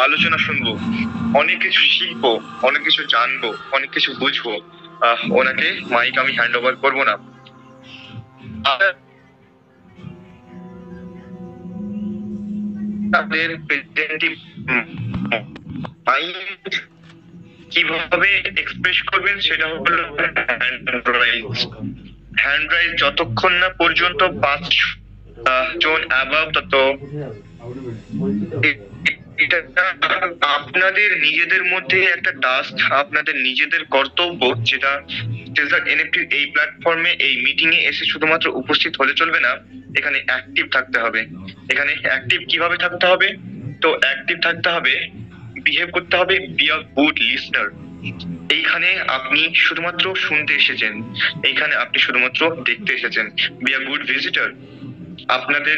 আলোচনা শুনবো, অনেক কিছু শিখবো, অনেক কিছু জানবো, অনেক কিছু বুঝবো। ওনাকে মাইক আমি হ্যান্ড ওভার করবো না। তাদের প্রেজেন্টিভ মাইন্ড কিভাবে এক্সপ্রেস করবেন সেটা হলো হ্যান্ড রাইজ। হ্যান্ড রাইজ যতক্ষণ না পর্যন্ত 5 জন অ্যাবাভ, তত এটা আপনাদের নিজেদের মধ্যে একটা টাস্ক, আপনাদের নিজেদের কর্তব্য, যেটা ট্রেজার এনএফটি এই প্ল্যাটফর্মে এই মিটিং এ এসে শুধুমাত্র উপস্থিত হলে চলবে না, এখানে অ্যাক্টিভ থাকতে হবে। এখানে অ্যাক্টিভ কিভাবে থাকতে হবে? তো অ্যাক্টিভ থাকতে হবে, বিহেভ করতে হবে, বি আ গুড লিসনার। এইখানে আপনি শুধুমাত্র শুনতে এসেছেন, এইখানে আপনি শুধুমাত্র দেখতে এসেছেন। Be a good visitor. আপনাদের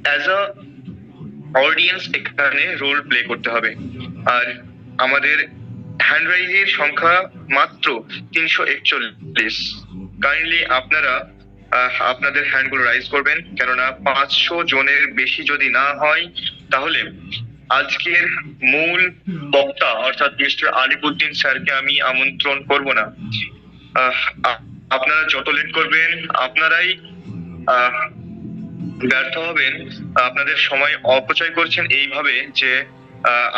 অ্যাজ আ অডিয়েন্স এখানে রোল প্লে করতে হবে। আর আমাদের হ্যান্ড রাইজের সংখ্যা মাত্র 341। কাইন্ডলি আপনারা আপনাদের হ্যান্ড গুলো রাইজ করবেন, কেননা 500 জনের বেশি যদি না হয় তাহলে আজকের মূল বক্তা অর্থাৎ মিস্টার আলিবুদ্দিন স্যারকে আমি আমন্ত্রণ করব না। আপনারা যত লেট করবেন আপনারাই ব্যর্থ হবেন। আপনাদের সময় অপচয় করছেন এইভাবে যে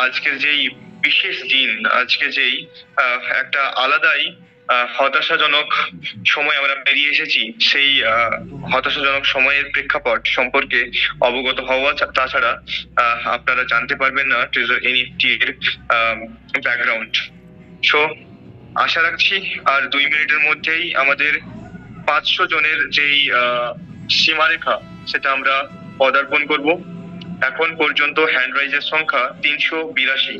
আজকের যেই বিশেষ দিন, আজকে যেই একটা আলাদাই হতাশাজনক সময় আমরা পেরিয়ে এসেছি, সেই হতাশাজনক সময়ের প্রেক্ষাপট সম্পর্কে অবগত হওয়া, তাছাড়া আপনারা জানতে পারবেন না ট্রেজার এনএফটি এর ব্যাকগ্রাউন্ড। সো আশা রাখছি আর 2 মিনিটের মধ্যেই আমাদের 500 জনের যেই সীমারেখা সেটা আমরা পদার্পণ করব। এখন পর্যন্ত হ্যান্ড রাইজের সংখ্যা 382।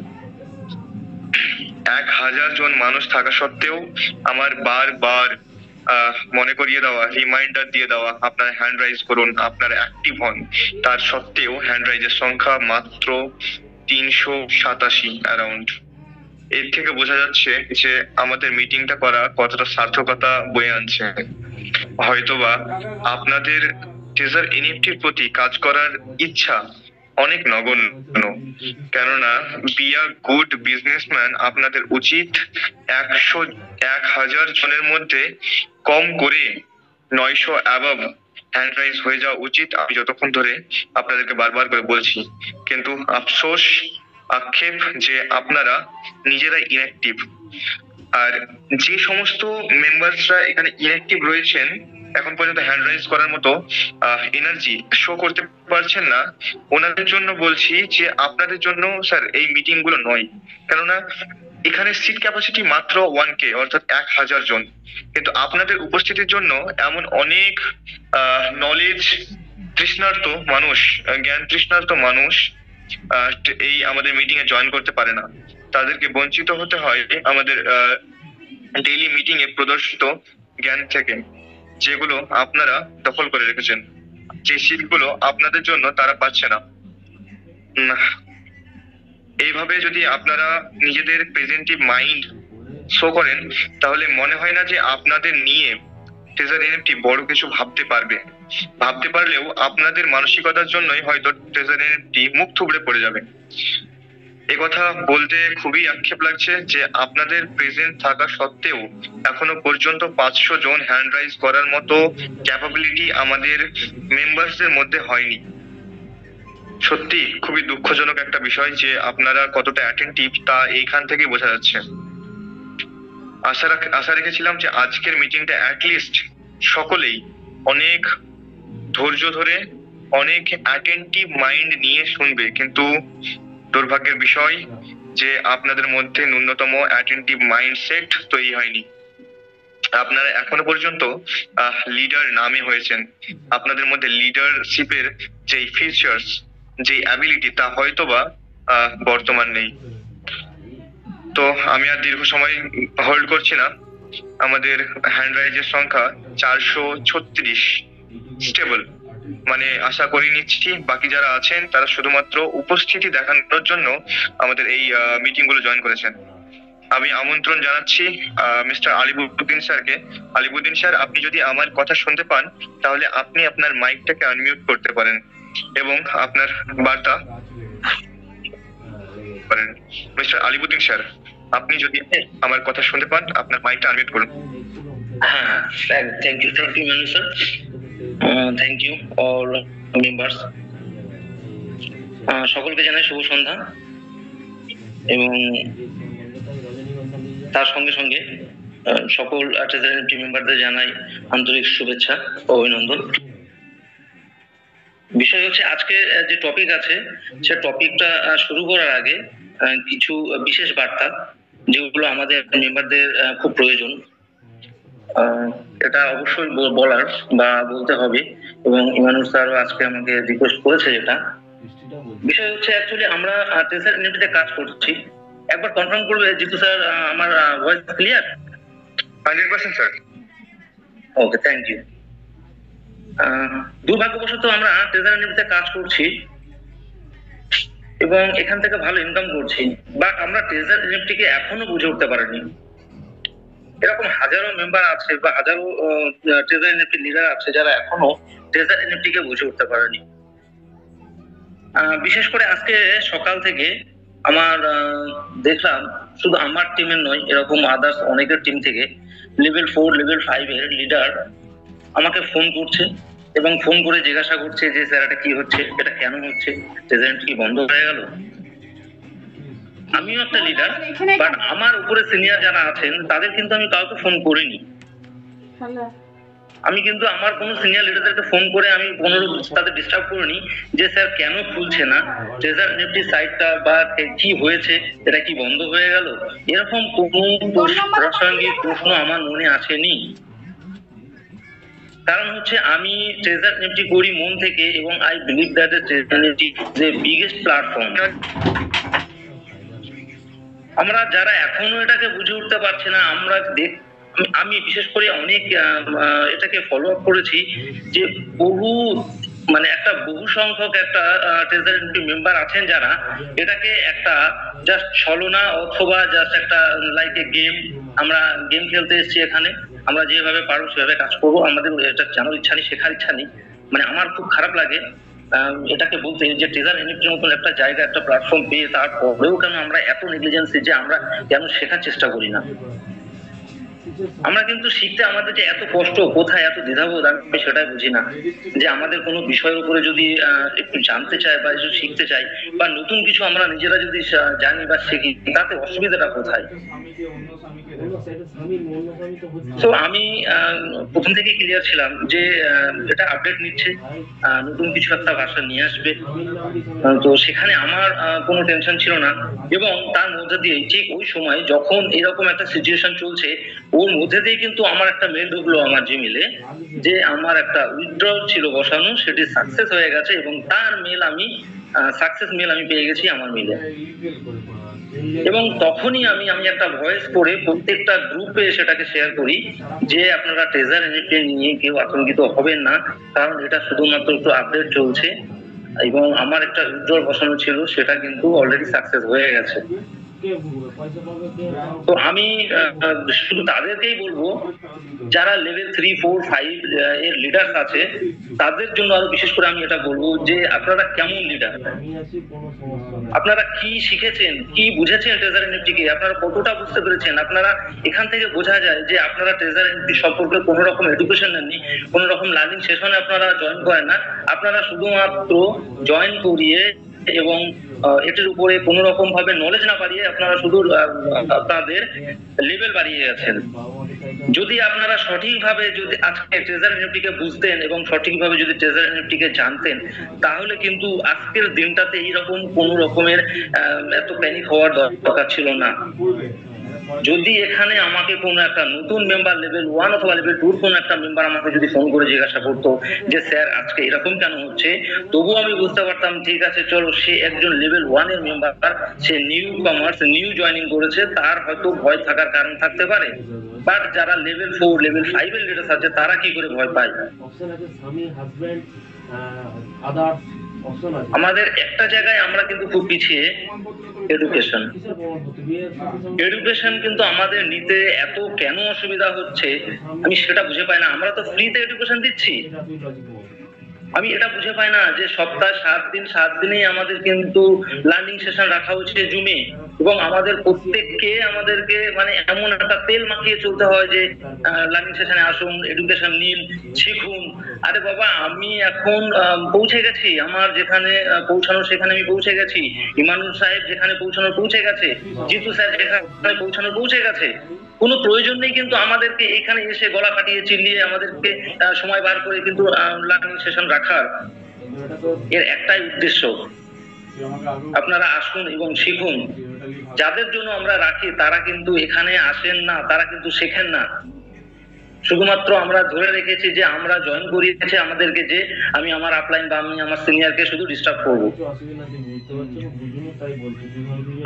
1000 জন মানুষ থাকা সত্ত্বেও আমার বারবার মনে করিয়ে দেওয়া, রিমাইন্ডার দিয়ে দেওয়া, আপনারা হ্যান্ড রাইজ করুন, আপনারা অ্যাক্টিভ হন, তার সত্ত্বেও হ্যান্ড রাইজের সংখ্যা মাত্র 387 অ্যারাউন্ড। এর থেকে বোঝা যাচ্ছে যে আমাদের মিটিংটা করা কতটা সার্থকতা বয়ে আনছে। হয়তোবা আপনাদের ট্রেজার এনএফটির প্রতি কাজ করার ইচ্ছা অনেক নগণ্য, কেননা বি আ গুড বিজনেসম্যান আপনাদের উচিত 1000 জনের মধ্যে কম করে 900 অ্যাবাভ হ্যান্ড রাইজ হয়ে যাওয়া উচিত, আমি যতক্ষণ ধরে আপনাদেরকে বারবার করে বলছি। কিন্তু আফসোস, আক্ষেপ যে আপনারা নিজেরাই ইনঅ্যাক্টিভ। আর যে সমস্ত মেম্বারসরা এখানে ইনঅ্যাক্টিভ রয়েছেন, এখন পর্যন্ত হ্যান্ড রাইজ করার মতো এনার্জি শো করতে পারছেন না, ওনাদের জন্য বলছি যে আপনাদের জন্য স্যার এই মিটিং গুলো নয়। কেননা এখানে সিট ক্যাপাসিটি মাত্র 1K, অর্থাৎ 1000 জন, কিন্তু আপনাদের উপস্থিতির জন্য এমন অনেক নলেজ তৃষ্ণার্ত মানুষ, জ্ঞান তৃষ্ণার্ত মানুষ এই আমাদের মিটিং এ জয়েন করতে পারে না। তাদেরকে বঞ্চিত হতে হয় আমাদের ডেইলি মিটিং এ প্রদর্শিত জ্ঞান থেকে, যেগুলো আপনারা দখল করে রেখেছেন, যে সিটগুলো আপনাদের জন্য তারা পাচ্ছে না। এইভাবে যদি আপনারা নিজেদের প্রেজেন্টিভ মাইন্ড শো করেন, তাহলে মনে হয় না যে আপনাদের নিয়ে ট্রেজার এনএফটি বড় কিছু ভাবতে পারবে। ভাবতে পারলেও আপনাদের মানসিকতার জন্যই হয়তো ট্রেজার এনএফটি মুখ থুবড়ে পড়ে যাবে। একথা বলতে খুবই আক্ষেপ লাগছে যে আপনাদের প্রেজেন্ট থাকা সত্ত্বেও এখনো পর্যন্ত 500 জন হ্যান্ড রাইজ করার মতো ক্যাপাবিলিটি আমাদের মেম্বারসদের মধ্যে হয়নি। সত্যি খুবই দুঃখজনক একটা বিষয় যে আপনারা কতটা অ্যাটেন্টিভ তা এইখান থেকে বোঝা যাচ্ছে। আশা রেখেছিলাম যে আজকের মিটিংটা অ্যাটলিস্ট সকলেই অনেক ধৈর্য ধরে, অনেক অ্যাটেন্টিভ মাইন্ড নিয়ে শুনবে, কিন্তু দুর্ভাগ্যের বিষয় যে আপনাদের মধ্যে ন্যূনতম অ্যাটেন্টিভ মাইন্ডসেট তৈরি হয়নি। আপনারা এখনো পর্যন্ত লিডার নামে হয়েছেন, আপনাদের মধ্যে লিডারশিপের যেই ফিচার্স, যে অ্যাবিলিটি, তা হয়তোবা বর্তমান নেই। তো আমি আর দীর্ঘ সময় হোল্ড করছি না। আমাদের হ্যান্ড রাইজের সংখ্যা 436 স্টেবল, মানে আশা করি নিচ্ছি বাকি যারা আছেন তারা শুধুমাত্র উপস্থিতি দেখানোর জন্য আমাদের এই মিটিং গুলো জয়েন করেছেন। আমি আমন্ত্রণ জানাচ্ছি মিস্টার আলিবুদ্দিন স্যারকে। আলিবুদ্দিন স্যার, আপনি যদি আমার কথা শুনতে পান তাহলে আপনি আপনার মাইকটাকে আনমিউট করতে পারেন এবং আপনার বার্তা পারেন। মিস্টার আলিবুদ্দিন স্যার, আপনি যদি আমার কথা শুনতে পান, আপনার মাইকটা আনমিউট করুন। হ্যাঁ, thank you Manu sir, thank you all members. সকলকে জানাই শুভ সন্ধ্যা, এবং তার সঙ্গে সঙ্গে সকল ট্রেজারি এনএফটি মেম্বারদের জানাই আন্তরিক শুভেচ্ছা ও অভিনন্দন। বিষয় হচ্ছে আজকে যে টপিক আছে, সে টপিকটা শুরু করার আগে কিছু বিশেষ বার্তা যেগুলো আমাদের মেম্বারদের খুব প্রয়োজন, এটা অবশ্যই বলার বা বলতে হবে। এবং ইমানুল স্যারও আজকে আমাকে রিকোয়েস্ট করেছে। যেটা বিষয় হচ্ছে অ্যাকচুয়ালি আমরা ট্রেজারি এনএফটিতে কাজ করছি। একবার কনফার্ম করবে জিতু স্যার, আমার voice clear? 100% sir. Okay, thank you. দুর্ভাগ্যবশত আমরা ট্রেজারি এনএফটিতে কাজ করছি এবং এখান থেকে ভালো ইনকাম করছি, বাট আমরা ট্রেজারি এনএফটিকে এখনো বুঝে উঠতে পারিনি। এরকম হাজারো মেম্বার আছে বা হাজারো ট্রেজারি এনএফটি লিডার আছে যারা এখনো ট্রেজারি এনএফটি কে বুঝে উঠতে পারেনি। বিশেষ করে আজকে সকাল থেকে আমার দেখলাম, শুধু আমার টিমের নয়, এরকম আদার্স অনেকের টিম থেকে লেভেল 4 লেভেল 5 এর লিডার আমাকে ফোন করছে এবং ফোন করে জিজ্ঞাসা করছে যে স্যার এটা কি হচ্ছে, এটা কেন হচ্ছে, ট্রেজারি কি বন্ধ হয়ে গেল? আমিও একটা লিডার, বাট আমার উপরে সিনিয়র যারা আছেন তাদের কিন্তু আমি কাউকে ফোন করিনি। আমি কিন্তু আমার কোনো সিনিয়র লিডারদেরকে ফোন করে আমি কোনোরূপ তাদের ডিস্টার্ব করিনি যে স্যার কেন খুলছে না ট্রেজারি এনএফটি সাইটটা, বা কি হয়েছে, এটা কি বন্ধ হয়ে গেল, এরকম কোনো প্রাসঙ্গিক প্রশ্ন আমার মনে আসেনি। কারণ হচ্ছে আমি ট্রেজারি এনএফটি করি মন থেকে, এবং I believe that treasury NFT is a biggest platform. আমরা যারা এখনো এটাকে বুঝে উঠতে পারছি না, আমি বিশেষ করে অনেক এটাকে ফলো আপ করেছি যে বহু সংখ্যক একটা ট্রেজারি এনএফটি মেম্বার আছেন যারা এটাকে একটা জাস্ট ছলনা অথবা জাস্ট একটা লাইক এ গেম, আমরা গেম খেলতে এসেছি এখানে, আমরা যেভাবে পারবো সেভাবে কাজ করবো, আমাদের এটা জানার ইচ্ছা নেই, শেখার ইচ্ছা নেই। মানে আমার খুব খারাপ লাগে এটাকে বলতে যে ট্রেজারি এনএফটির মতন একটা জায়গা, একটা প্ল্যাটফর্ম পেয়ে তারপরেও কেন আমরা এত নেগলিজেন্সি, যে আমরা কেন শেখার চেষ্টা করি না। আমরা কিন্তু শিখতে আমাদের যে এত কষ্ট, কোথায় এত দ্বিধাবোধ, আমি সেটাই বুঝি না। যে আমাদের কোনো বিষয়ের উপরে যদি একটু জানতে চাই বা কিছু শিখতে চাই বা নতুন কিছু আমরা নিজেরা যদি জানি বা শিখি, তাতে অসুবিধাটা কোথায়? তো আমি প্রথম থেকে ক্লিয়ার ছিলাম যে এটা আপডেট নিচ্ছে, নতুন কিছু একটা ভাষা নিয়ে আসবে, তো সেখানে আমার কোনো টেনশন ছিল না। এবং তার মধ্যে দিয়ে ঠিক ওই সময় যখন এরকম একটা সিচুয়েশন চলছে, ওর মধ্যে দিয়ে কিন্তু আমার একটা মেল ঢুকলো আমার জিমেলে, যে আমার একটা উইথড্রল ছিল বসানো, সেটি সাকসেস হয়ে গেছে, এবং তার মেল আমি সাকসেস মেল আমি পেয়ে গেছি আমার মেলে। এবং তখনই আমি একটা ভয়েস করে প্রত্যেকটা গ্রুপে সেটাকে শেয়ার করি যে আপনারা ট্রেজারি এনএফটি নিয়ে কেউ আতঙ্কিত হবেন না, কারণ এটা শুধুমাত্র একটু আপডেট চলছে, এবং আমার একটা উইথড্রল বসানো ছিল, সেটা কিন্তু অলরেডি সাকসেস হয়ে গেছে। তো আমি শুধু তাদেরকেই বলবো যারা লেভেল 3, 4, 5 এর লিডার্স আছে, তাদের জন্য আরো বিশেষ করে আমি এটা বলবো যে আপনারা কেমন লিডার, আপনারা কি শিখেছেন, কি বুঝেছেন ট্রেজারি এনএফটি কে, আপনারা কতটা বুঝতে পেরেছেন। আপনারা এখান থেকে বোঝা যায় যে আপনারা ট্রেজারি এনএফটি সম্পর্কে কোনো রকম এডুকেশন নেননি, কোনো রকম লার্নিং সেশনে আপনারা জয়েন করেন না, আপনারা শুধুমাত্র জয়েন করিয়ে এবং এটির উপরে কোনো রকম ভাবে নলেজ না বাড়িয়ে আপনারা শুধু আপনাদের লেভেল বাড়িয়ে গেছেন। যদি আপনারা সঠিকভাবে যদি আজকে ট্রেজারি এনএফটি কে বুঝতেন এবং সঠিকভাবে যদি ট্রেজারি এনএফটি কে জানতেন, তাহলে কিন্তু আজকের দিনটাতে এইরকম কোনো রকমের এত প্যানিক হওয়ার দরকার ছিল না। যদি এখানে আমাকে কোনো একটা নতুন মেম্বার লেভেল 1 অথবা লেভেল 2 কোনো একটা মেম্বার আমাকে যদি ফোন করে জিজ্ঞাসা করতো যে স্যার আজকে এরকম কেন হচ্ছে, তবুও আমি বুঝতে পারতাম ঠিক আছে চলো, সে একজন লেভেল 1 এর মেম্বার, সে নিউ কমার্স, নিউ জয়েনিং করেছে, তার হয়তো ভয় থাকার কারণ থাকতে পারে। বাট যারা লেভেল 4 লেভেল 5 এর লিডার আছে, তারা কি করে ভয় পায়? আমাদের একটা জায়গায় আমরা কিন্তু খুব পিছিয়ে, এডুকেশন কিন্তু আমাদের নিতে এত কেন অসুবিধা হচ্ছে আমি সেটা বুঝে পাই না। আমরা তো ফ্রিতে এডুকেশন দিচ্ছি, আমি এটা বুঝে পাই না যে সপ্তাহে 7 দিনেই আমাদের কিন্তু লার্নিং সেশন রাখা হচ্ছে জুমে, এবং আমাদের প্রত্যেককে আমাদেরকে মানে এমন একটা তেল মাখিয়ে চলতে হয় যে লার্নিং সেশনে আসুন, এডুকেশন নিন, শিখুন। আরে বাবা, আমি এখন পৌঁছে গেছি, আমার যেখানে পৌঁছানো সেখানে আমি পৌঁছে গেছি, ইমানুল সাহেব যেখানে পৌঁছানো পৌঁছে গেছে, জিতু স্যার যেখানে পৌঁছানো পৌঁছে গেছে। কোনো প্রয়োজন নেই কিন্তু আমাদেরকে এখানে এসে গলা কাটিয়ে চিল্লিয়ে আমাদেরকে সময় বার করে কিন্তু লার্নিং সেশন রাখার। এর একটাই উদ্দেশ্য, আপনারা আসুন এবং শিখুন। যাদের জন্য আমরা রাখি তারা কিন্তু এখানে আসেন না, তারা কিন্তু শেখেন না। শুধুমাত্র আমরা ধরে রেখেছি যে আমরা জয়েন করিয়েছে আমাদেরকে, যে আমি আমার আপলাইন বা আমি আমার সিনিয়রকে শুধু ডিস্টার্ব করব।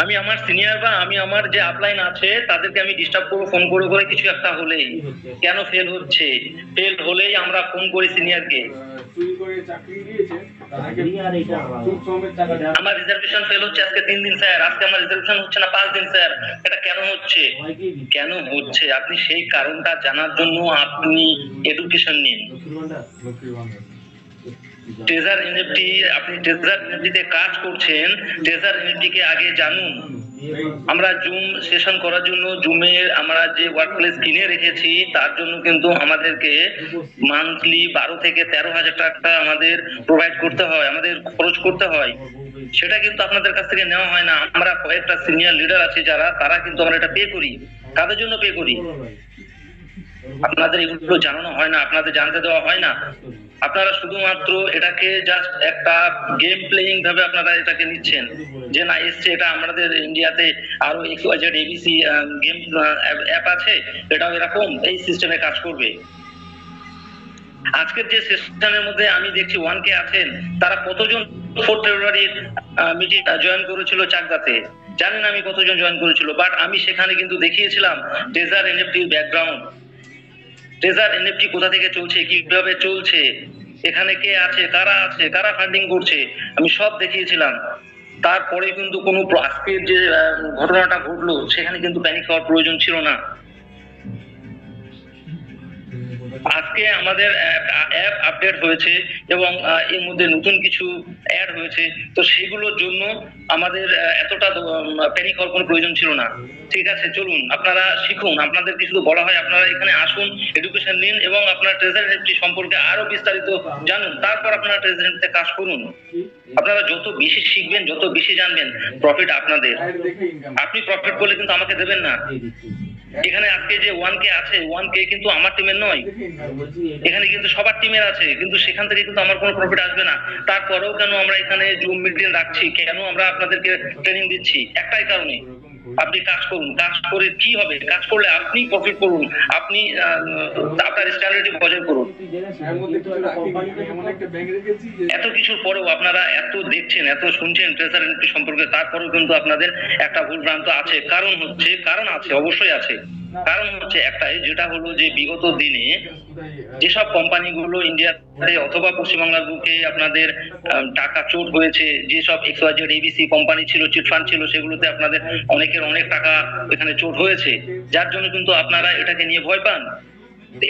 আমি আমার সিনিয়র বা আমি আমার যে আপলাইন আছে তাদেরকে আমি ডিস্টার্ব করবো ফোন করে করে কিছু একটা হলেই। কেন ফেল হচ্ছে? ফেল হলেই আমরা ফোন করি সিনিয়রকে। আমার রিজার্ভেশন ফেল হচ্ছে আজকে 3 দিন স্যার, আজকে আমার রিজার্ভেশন হচ্ছে না 5 দিন স্যার। এটা কেন হচ্ছে? কেন হচ্ছে আপনি সেই কারণটা জানার জন্য আপনি এডুকেশন নিন। ট্রেজার এনএফটি, আপনি ট্রেজার এনএফটিতে কাজ করছেন, ট্রেজার এনএফটি কে আগে জানুন। আমরা জুম সেশন করার জন্য জুমের আমরা যে ওয়ার্ক প্লেস কিনে রেখেছি তার জন্য কিন্তু আমাদেরকে মান্থলি 12 থেকে 13,000 টাকা আমাদের প্রোভাইড করতে হয়, আমাদের খরচ করতে হয়। সেটা কিন্তু আপনাদের কাছ থেকে নেওয়া হয় না। আমরা কয়েকটা সিনিয়র লিডার আছে যারা, তারা কিন্তু আমরা এটা পে করি। কাদের জন্য পে করি? আপনাদের এগুলো জানানো হয় না, আপনাদের জানতে দেওয়া হয় না। আপনারা শুধুমাত্র এটাকে জাস্ট একটা গেম প্লেইং ভাবে আপনারা এটাকে নিচ্ছেন, যে না এসছে এটা আমাদের ইন্ডিয়াতে আরো XYZ ABC গেম অ্যাপ আছে, এটাও এরকম এই সিস্টেমে কাজ করবে। আজকের যে সেশনের মধ্যে আমি দেখছি 1K আছেন, তারা কতজন 4 ফেব্রুয়ারির মিটিং জয়েন করেছিল চাকদাতে? জানেন আমি কতজন জয়েন করেছিল? বাট আমি সেখানে কিন্তু দেখিয়েছিলাম ট্রেজার এনএফটির ব্যাকগ্রাউন্ড, ট্রেজার এনএফটি কোথা থেকে চলছে, কিভাবে চলছে, এখানে কে আছে, কারা ফান্ডিং করছে, আমি সব দেখিয়েছিলাম। তারপরে কিন্তু কোনো আজকের যে ঘটনাটা ঘটলো সেখানে কিন্তু প্যানিক হওয়ার প্রয়োজন ছিল না। আজকে আমাদের অ্যাপ আপডেট হয়েছে এবং এর মধ্যে নতুন কিছু অ্যাড হয়েছে, তো সেগুলোর জন্য আমাদের এতটা প্যানিক হওয়ার কোনো প্রয়োজন ছিল না। ঠিক আছে, চলুন আপনারা শিখুন। আপনাদেরকে শুধু বলা হয় আপনারা এখানে আসুন, এডুকেশন নিন এবং আপনার ট্রেজার এনএফটি সম্পর্কে আরো বিস্তারিত জানুন, তারপর আপনারা ট্রেজার এনএফটিতে কাজ করুন। আপনারা যত বেশি শিখবেন, যত বেশি জানবেন, প্রফিট আপনাদের। আপনি প্রফিট করলে কিন্তু আমাকে দেবেন না। এখানে আজকে যে 1K আছে, 1K কিন্তু আমার টিমের নয়, এখানে কিন্তু সবার টিমের আছে, কিন্তু সেখান থেকে কিন্তু আমার কোনো প্রফিট আসবে না। তারপরেও কেন আমরা এখানে জুম মিটিং রাখছি, কেন আমরা আপনাদেরকে ট্রেনিং দিচ্ছি? একটাই কারণে, আপনি কাজ করুন। কাজ করে কি হবে? কাজ করলে আপনি প্রফিট করুন, আপনি আপনার স্ট্যান্ডার্ড বজায় করুন। এত কিছুর পরেও আপনারা এত দেখছেন, এত শুনছেন ট্রেজার এনএফটি সম্পর্কে, তারপরেও কিন্তু আপনাদের একটা ভুল ভ্রান্ত আছে। কারণ আছে, অবশ্যই আছে। কারণ হচ্ছে একটাই, যেটা হলো যে বিগত দিনে যেসব কোম্পানিগুলো ইন্ডিয়াতে অথবা পশ্চিমবাংলার বুকে আপনাদের টাকা চোট হয়েছে, যেসব XYZ ABC কোম্পানি ছিল, চিটফান্ড ছিল, সেগুলোতে আপনাদের অনেকের অনেক টাকা এখানে চোট হয়েছে, যার জন্য কিন্তু আপনারা এটাকে নিয়ে ভয় পান।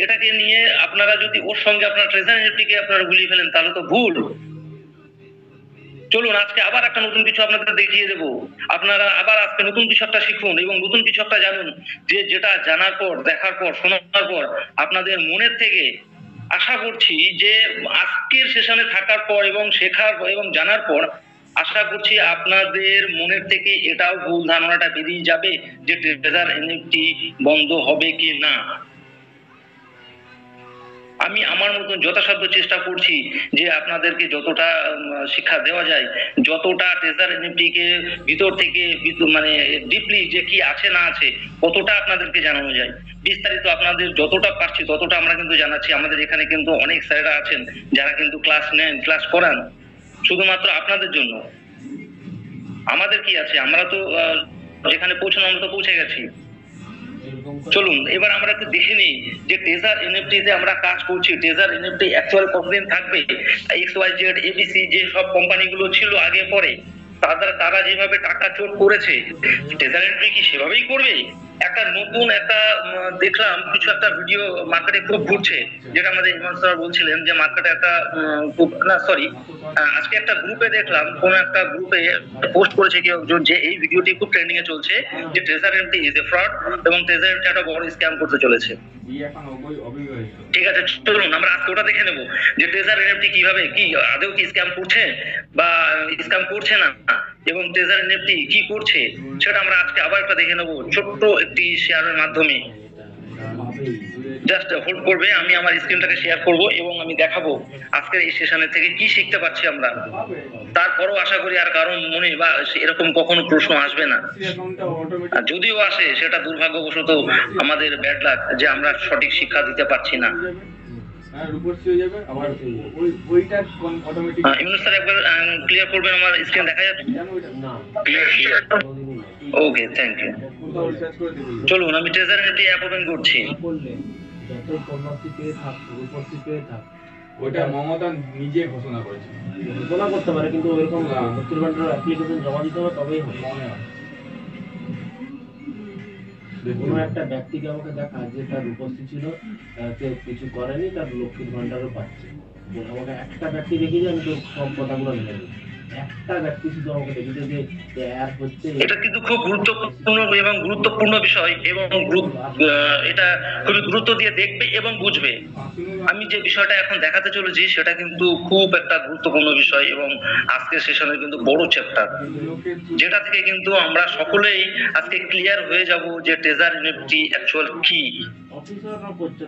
এটাকে নিয়ে আপনারা যদি ওর সঙ্গে আপনার ট্রেজার এনএফটিকে আপনারা গুলিয়ে ফেলেন তাহলে তো ভুল। চলুন আজকে আবার একটা নতুন কিছু আপনাদের দেখিয়ে দেবো। আপনারা আবার আজকে নতুন কিছু একটা শিখুন এবং নতুন কিছু একটা জানুন, যে যেটা জানার পর, দেখার পর, শোনার পর আপনাদের মনের থেকে আশা করছি যে আজকের সেশনে থাকার পর এবং শেখার পর এবং জানার পর আশা করছি আপনাদের মনের থেকে এটাও ভুল ধারণাটা বেরিয়ে যাবে যে ট্রেজার এনএফটি বন্ধ হবে কি না। আমি আমার মতন যথাসাধ্য চেষ্টা করছি যে আপনাদেরকে যতটা শিক্ষা দেওয়া যায়, যতটা ট্রেজার এনএফটি কে ভিতর থেকে মানে ডিপলি যে কি আছে না আছে কতটা আপনাদেরকে জানানো যায়, বিস্তারিত আপনাদের যতটা পারছি ততটা আমরা কিন্তু জানাচ্ছি। আমাদের এখানে কিন্তু অনেক স্যাররা আছেন যারা কিন্তু ক্লাস নেন, ক্লাস করান শুধুমাত্র আপনাদের জন্য। আমাদের কি আছে, আমরা তো যেখানে পৌঁছানো আমরা তো পৌঁছে গেছি। চলুন এবার আমরা একটু দেখে নিই যে ট্রেজার এনএফটি তে আমরা কাজ করছি, ট্রেজার এনএফটি অ্যাকচুয়াল কতদিন থাকবে। XYZ ABC যে সব কোম্পানিগুলো ছিল আগে পরে, তারা যেভাবে টাকা চোট করেছে, ট্রেজারি এন্ট্রি কি সেভাবেই করবে? একটা নতুন একটা দেখলাম কিছু একটা ভিডিও মার্কেটে খুব ঘুরছে, যেটা আমাদের ইমরান স্যার বলছিলেন যে মার্কেটে একটা আজকে একটা গ্রুপে দেখলাম, কোন একটা গ্রুপে পোস্ট করেছে কেউ একজন যে এই ভিডিওটি খুব ট্রেন্ডিং এ চলছে, যে treasury entry is a fraud এবং ট্রেজারি এন্ট্রি একটা বড় স্ক্যাম করতে চলেছে। ঠিক আছে, চলুন আমরা আজকে ওটা দেখে নেবো যে ট্রেজারি এনএফটি কিভাবে কি আদৌ কি স্ক্যাম করছে বা স্ক্যাম করছে না, এবং ট্রেজারি এনএফটি কি করছে সেটা আমরা আজকে আবার একটা দেখে নেবো ছোট্ট একটি শেয়ারের মাধ্যমে। জাস্ট হোল্ড করবে, আমি আমার স্ক্রিনটাকে শেয়ার করব এবং আমি দেখাবো আজকের এই সেশনের থেকে কি শিখতে পারছি আমরা। তারপরও আশা করি আর কারণ মনে বা এরকম কখনো প্রশ্ন আসবে না, আর যদিও আসে সেটা দুর্ভাগ্যবশত আমাদের ব্যাড লাক যে আমরা সঠিক শিক্ষা দিতে পারছি না। ইমরান স্যার একবার ক্লিয়ার করবেন, আমার স্ক্রিন দেখা যাচ্ছে? ওকে, থ্যাংক ইউ। চলুন আমি ট্রেজারি এনএফটি অ্যাপ ওপেন করছি। ওটা মমতা নিজে ঘোষণা করেছে, ঘোষণা করতে পারে কিন্তু এরকম লক্ষ্মীর ভান্ডার অ্যাপ্লিকেশন জমা দিতে হবে তবেই হবে। কোনো একটা ব্যক্তিকে আমাকে দেখা যে তার উপস্থিত ছিল, কেউ কিছু করেনি, তার লক্ষ্মীর ভান্ডারও পাচ্ছে। আমাকে একটা ব্যক্তি দেখিয়ে আমি তো সব কথাগুলো মেনে নিই। একটা ব্যক্তি শুধু আমাকে দেখিয়ে যে অ্যাপ হচ্ছে। এটা কিন্তু খুব গুরুত্বপূর্ণ বিষয় এবং এটা খুবই গুরুত্ব দিয়ে দেখবে এবং বুঝবে। আমি যে বিষয়টা এখন দেখাতে চলেছি সেটা কিন্তু খুব একটা গুরুত্বপূর্ণ বিষয় এবং আজকের সেশনের কিন্তু বড় চ্যাপ্টার, যেটা থেকে কিন্তু আমরা সকলেই আজকে ক্লিয়ার হয়ে যাব যে ট্রেজারি এনএফটি অ্যাকচুয়াল কি। অফিসাররা করছে,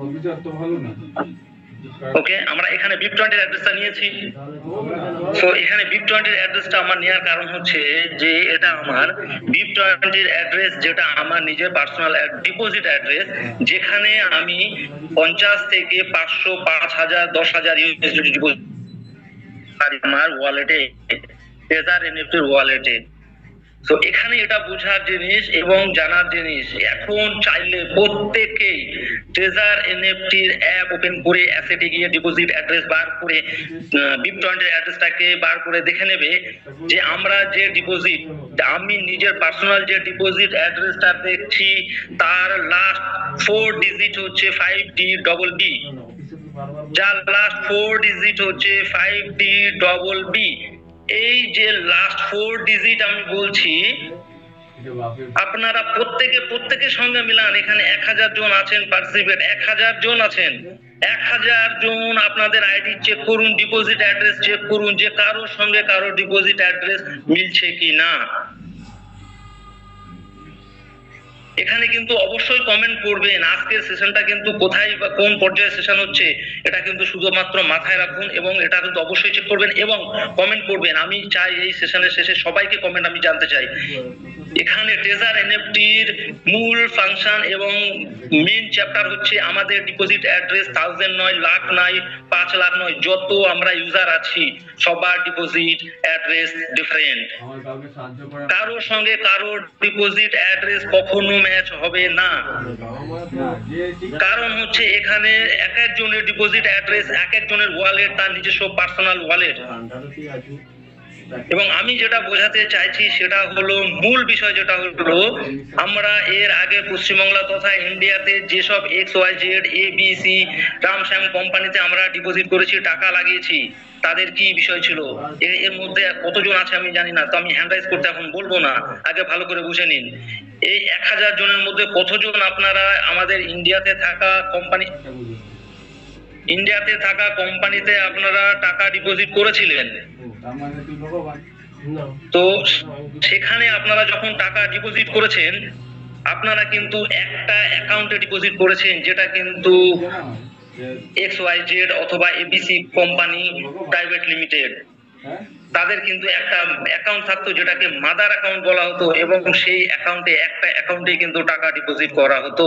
অফিসার তো ভালো না। ওকে, আমরা এখানে BIP20 এর অ্যাড্রেসটা নিয়েছি। সো এখানে BIP20 এর অ্যাড্রেসটা আমার নেওয়ার কারণ হচ্ছে যে এটা আমার BIP20 এর অ্যাড্রেস, যেটা আমার নিজের পার্সোনাল ডিপোজিট অ্যাড্রেস, যেখানে আমি 50 থেকে 500, 5000, 10,000 ইউএসডি ডিপোজিট আমার ওয়ালেটে, ট্রেজারি এনএফটির ওয়ালেটে। তো এখানে এটা বোঝার জিনিস এবং জানার জিনিস, এখন চাইলে প্রত্যেকেই ট্রেজার এনএফটির অ্যাপ ওপেন করে অ্যাসেটে গিয়ে ডিপোজিট অ্যাড্রেস বার করে BIP20 এর অ্যাড্রেসটাকে বার করে দেখে নেবে যে আমরা যে ডিপোজিট, আমি নিজের পার্সোনাল যে ডিপোজিট অ্যাড্রেসটা দেখছি তার লাস্ট 4 ডিজিট হচ্ছে 5DBB, যার লাস্ট 4 ডিজিট হচ্ছে 5DBB। এই যে লাস্ট 4 ডিজিট আমি বলছি, আপনারা প্রত্যেকের সঙ্গে মিলান। এখানে 1000 জন আছেন পার্টিসিপেট, 1000 জন আছেন, 1000 জন আপনাদের আইডি চেক করুন, ডিপোজিট অ্যাড্রেস চেক করুন যে কারোর সঙ্গে কারো ডিপোজিট অ্যাড্রেস মিলছে কি না। এখানে কিন্তু অবশ্যই কমেন্ট করবেন আজকের সেশনটা কিন্তু কোথায় বা কোন পর্যায়ে সেশন হচ্ছে, এটা কিন্তু শুধুমাত্র মাথায় রাখুন এবং এটা কিন্তু অবশ্যই চেক করবেন এবং কমেন্ট করবেন। আমি চাই এই সেশনের শেষে সবাইকে কমেন্ট আমি জানতে চাই। এখানে ট্রেজার এনএফটির মূল ফাংশন এবং মেইন চ্যাপ্টার হচ্ছে আমাদের ডিপোজিট অ্যাড্রেস 1000 নয়, লাখ নয়, 5 লাখ নয়, যত আমরা ইউজার আছি সবার ডিপোজিট অ্যাড্রেস ডিফারেন্ট। কারোর সঙ্গে কারোর ডিপোজিট অ্যাড্রেস কখনো ম্যাচ হবে না, কারণ হচ্ছে এখানে এক একজনের ডিপোজিট অ্যাড্রেস, এক একজনের ওয়ালেট তার নিজস্ব পার্সোনাল ওয়ালেট। এবং আমি যেটা বোঝাতে চাইছি সেটা হলো মূল বিষয়, যেটা হলো আমরা এর আগে পশ্চিমবাংলা তথা ইন্ডিয়াতে যেসব XYZ ABC রামশ্যাম কোম্পানিতে আমরা ডিপোজিট করেছি, টাকা লাগিয়েছি, তাদের কি বিষয় ছিল, এর মধ্যে কতজন আছে আমি জানি না, তো আমি হ্যান্ড রাইজ করতে এখন বলবো না, আগে ভালো করে বুঝে নিন। এই 1000 জনের মধ্যে কতজন আপনারা আমাদের ইন্ডিয়াতে থাকা কোম্পানিতে আপনারা টাকা ডিপোজিট করেছিলেন? তো সেখানে আপনারা যখন টাকা ডিপোজিট করেছেন, আপনারা কিন্তু একটা অ্যাকাউন্টে ডিপোজিট করেছেন, যেটা কিন্তু XYZ অথবা ABC কোম্পানি প্রাইভেট লিমিটেড, তাদের কিন্তু একটা অ্যাকাউন্ট থাকতো যেটাকে মাদার অ্যাকাউন্ট বলা হতো এবং সেই একটা অ্যাকাউন্টে কিন্তু টাকা ডিপোজিট করা হতো।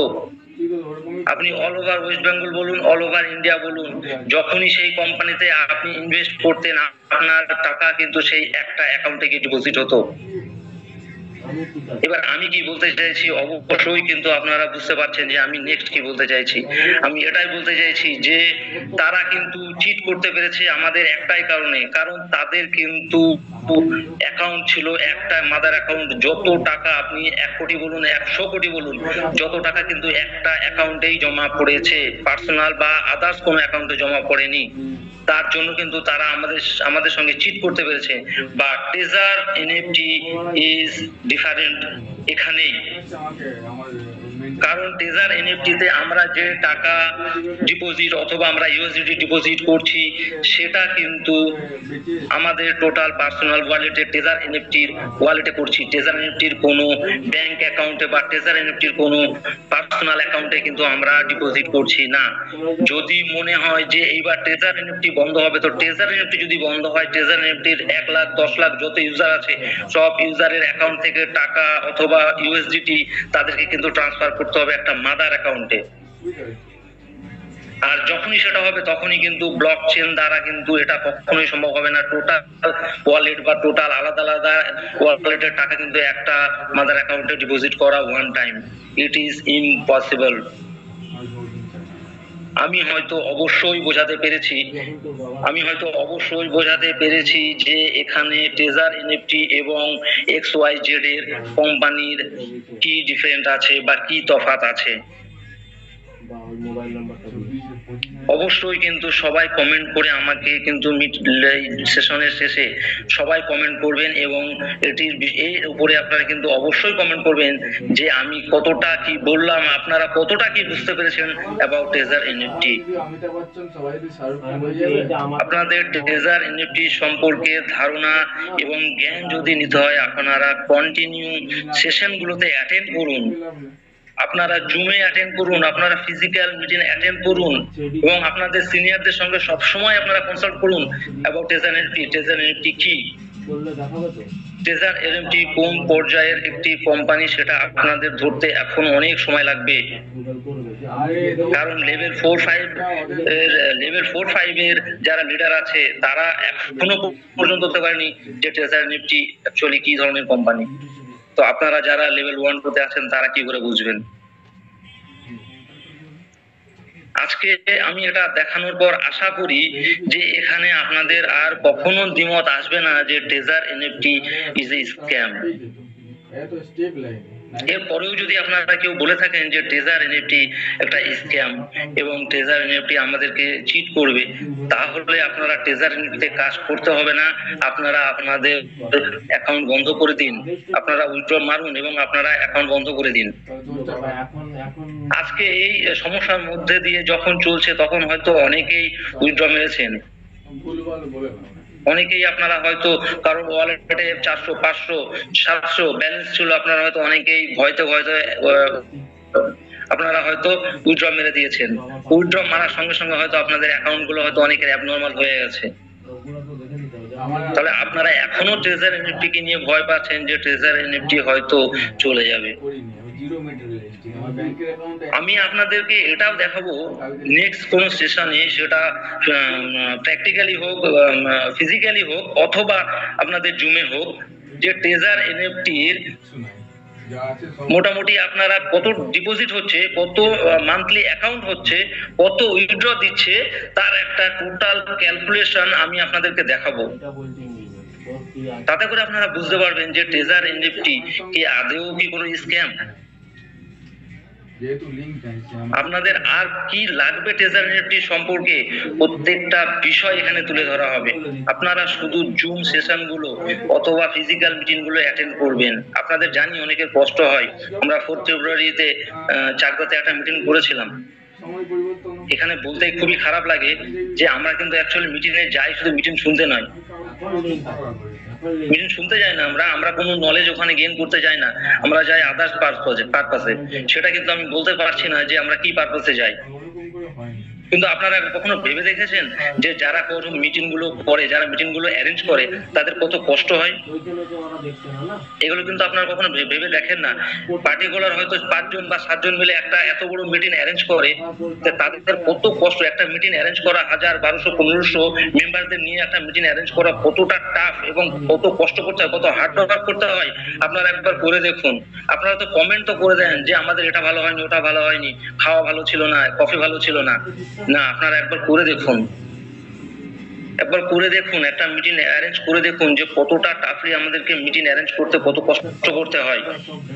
আপনি অল ওভার ওয়েস্ট বেঙ্গল বলুন, অল ওভার ইন্ডিয়া বলুন, যখনই সেই কোম্পানিতে আপনি ইনভেস্ট করতেন আপনার টাকা কিন্তু সেই একটা অ্যাকাউন্টে গিয়ে ডিপোজিট হতো। আমি ঠিক আছে। এবার আমি কি বলতে চাইছি অবশ্যই কিন্তু আপনারা বুঝতে পারছেন যে আমি নেক্সট কি বলতে চাইছি। আমি এটাই বলতে চাইছি যে তারা কিন্তু চিট করতে পেরেছে আমাদের একটাই কারণে, কারণ তাদের কিন্তু অ্যাকাউন্ট ছিল একটা মাদার অ্যাকাউন্ট। যত টাকা আপনি 1 কোটি বলুন 100 কোটি বলুন, যত টাকা কিন্তু একটা অ্যাকাউন্টেই জমা পড়েছে, পার্সোনাল বা আদার্স কোনো অ্যাকাউন্টে জমা পড়েনি। তার জন্য কিন্তু তারা আমাদের সঙ্গে চিট করতে পেরেছে। বা ট্রেজার এনএফটি ইজ ডিফারেন্ট এখানেই, আমাকে আমার কারণ ট্রেজার এনএফটি তে আমরা যে টাকা ডিপোজিট অথবা আমরা ইউএসডিটি ডিপোজিট করছি সেটা কিন্তু আমাদের টোটাল পার্সোনাল ওয়ালেটে ট্রেজার এনএফটির ওয়ালেটে করছি। ট্রেজার এনএফটির কোনো ব্যাংক অ্যাকাউন্টে বা ট্রেজার এনএফটির কোনো পার্সোনাল অ্যাকাউন্টে কিন্তু আমরা ডিপোজিট করছি না। যদি মনে হয় যে এইবার ট্রেজার এনএফটি বন্ধ হবে, তো ট্রেজার এনএফটি যদি বন্ধ হয়, ট্রেজার এনএফটির 1 লাখ 10 লাখ যত ইউজার আছে সব ইউজারের অ্যাকাউন্ট থেকে টাকা অথবা ইউএসডিটি তাদেরকে কিন্তু ট্রান্সফার করতে হবে একটা মাদার অ্যাকাউন্টে। আর যখনই সেটা হবে তখনই কিন্তু ব্লক চেন দ্বারা কিন্তু এটা কখনোই সম্ভব হবে না। টোটাল ওয়ালেট বা টোটাল আলাদা আলাদা ওয়ালেটের টাকা কিন্তু একটা মাদার অ্যাকাউন্টে ডিপোজিট করা one time, it is impossible. আমি হয়তো অবশ্যই বোঝাতে পেরেছি যে এখানে ট্রেজার এনএফটি এবং XYZ এর কোম্পানির কি ডিফারেন্ট আছে বা কি তফাৎ আছে। বা ওই মোবাইল নাম্বারটা অবশ্যই কিন্তু সবাই কমেন্ট করে আমাকে কিন্তু সেশনের শেষে সবাই কমেন্ট করবেন, এবং এর উপরে আপনারা কিন্তু অবশ্যই কমেন্ট করবেন যে আমি কতটা কি বললাম, আপনারা কতটা কি বুঝতে পেরেছেন about treasure NFT. Amitabh Bachchan সবাই যদি শাহরুখ খান হয়ে যাবে, আপনাদের ট্রেজার এনএফটি সম্পর্কে ধারণা এবং জ্ঞান যদি নিতে হয়, আপনারা কন্টিনিউ সেশনগুলোতে অ্যাটেন্ড করুন, আপনারা জুমে অ্যাটেন্ড করুন, আপনারা ফিজিক্যাল মিটিং অ্যাটেন্ড করুন, এবং আপনাদের সিনিয়রদের সঙ্গে সবসময় আপনারা কনসাল্ট করুন about treasure NFT. Treasure NFT কি, বললে দেখাবে তো? ট্রেজার এনএফটি কোন পর্যায়ের একটি কোম্পানি সেটা আপনাদের ধরতে এখন অনেক সময় লাগবে, গুগল করবে যে কারণ লেভেল 4-5 এর যারা লিডার আছে তারা এখনো পর্যন্ত বলতে পারেনি যে ট্রেজার এনএফটি অ্যাকচুয়ালি কি ধরনের কোম্পানি। তো আপনারা যারা লেভেল 1-2 তে আছেন তারা কি করে বুঝবেন? আজকে আমি এটা দেখানোর পর আশা করি যে এখানে আপনাদের আর কখনো দ্বিমত আসবে না যে treasure NFT is a scam. এত স্টেপ লাইন এরপরেও যদি আপনারা কেউ বলে থাকেন যে ট্রেজার এনএফটি একটা স্ক্যাম এবং ট্রেজার এনএফটি আমাদেরকে চিট করবে, তাহলে আপনারা ট্রেজার এনএফটিতে কাজ করতে হবে না, আপনারা আপনাদের অ্যাকাউন্ট বন্ধ করে দিন, আপনারা উইথড্র মারুন এবং আপনারা অ্যাকাউন্ট বন্ধ করে দিন। এখন আজকে এই সমস্যার মধ্যে দিয়ে যখন চলছে তখন হয়তো অনেকেই উইথড্র মেরেছেন, ভুলভাল বলে না। অনেকেই আপনারা হয়তো কারোর ওয়ালেটে 400 500 700 ব্যালেন্স ছিল, আপনারা হয়তো অনেকেই ভয়তে আপনারা হয়তো উইথড্র মেরে দিয়েছেন। উইথড্র মারার সঙ্গে সঙ্গে হয়তো আপনাদের অ্যাকাউন্ট গুলো হয়তো অনেকের অ্যাবনর্মাল হয়ে গেছে। ওগুলো তো দেখে নিতে হবে যে তাহলে আপনারা এখনো ট্রেজার এনএফটি কে নিয়ে ভয় পাচ্ছেন যে ট্রেজার এনএফটি হয়তো চলে যাবে। করিনি, আমি জিরো মেটেরিয়ালিস্টিক, আমার ব্যাংকের অ্যাকাউন্টে আমি আপনাদেরকে এটাও দেখাবো নেক্সট কোন সেশনে, সেটা প্র্যাকটিক্যালি হোক ফিজিক্যালি হোক অথবা আপনাদের জুমে হোক, যে ট্রেজার এনএফটির কিছু নাই, যা আছে সব মোটামুটি আপনারা কত ডিপোজিট হচ্ছে, কত মান্থলি অ্যাকাউন্ট হচ্ছে, কত উইথড্র দিচ্ছে, তার একটা টোটাল ক্যালকুলেশন আমি আপনাদেরকে দেখাবো। এটা বলতে নিবে তোর কি আছে তাতে করে আপনারা বুঝতে পারবেন যে ট্রেজার এনএফটি কি আদৌ কি কোনো স্ক্যাম। যেহেতু লিংক আছে আপনাদের আর কি লাগবে ট্রেজার এনএফটি সম্পর্কে প্রত্যেকটা বিষয় এখানে তুলে ধরা হবে। আপনারা শুধু জুম সেশন গুলো অথবা ফিজিক্যাল মিটিং গুলো অ্যাটেন্ড করবেন। আপনাদের জানি অনেকের কষ্ট হয়, আমরা 4 ফেব্রুয়ারিতে চাকদাতে একটা মিটিং করেছিলাম। সময় পরিবর্তন এখানে বলতে খুবই খারাপ লাগে যে আমরা কিন্তু অ্যাকচুয়ালি মিটিং এ যাই শুধু মিটিং শুনতে নয়, এখন লিঙ্ক আছে, এখন লিঙ্ক মিটিং শুনতে যাই না, আমরা কোনো নলেজ ওখানে গেইন করতে যাই না, আমরা যাই আদার্স পারপাসে। সেটা কিন্তু আমি বলতে পারছি না যে আমরা কি পারপাসে যাই। ওরকম করে হয়নি। কিন্তু আপনারা কখনো ভেবে দেখেছেন যে যারা কোনো মিটিং গুলো করে, যারা মিটিং গুলো অ্যারেঞ্জ করে, তাদের কত কষ্ট হয়? ওইখানে তো ওরা দেখছে না, না? এগুলো কিন্তু আপনারা কখনো ভেবে দেখেন না। পার্টিকুলার হয়তো 5 জন বা 7 জন মিলে একটা এত বড় মিটিং অ্যারেঞ্জ করে, যে তাদের কত কষ্ট। একটা মিটিং অ্যারেঞ্জ করা 1000, 1200, 1500 মেম্বারদের নিয়ে একটা মিটিং অ্যারেঞ্জ করা কতটা টাফ এবং কত কষ্ট করতে হয়, কত হার্ড ওয়ার্ক করতে হয়, আপনারা একবার করে দেখুন। আপনারা তো কমেন্ট তো করে দেন যে আমাদের এটা ভালো হয়নি, ওটা ভালো হয়নি, খাওয়া ভালো ছিল না, কফি ভালো ছিল না। না, আপনারা একবার করে দেখুন, একবার করে দেখুন, একটা মিটিং অ্যারেঞ্জ করে দেখুন যে কতটা টাফলি আমাদেরকে মিটিং অ্যারেঞ্জ করতে, কত কষ্ট করতে হয়।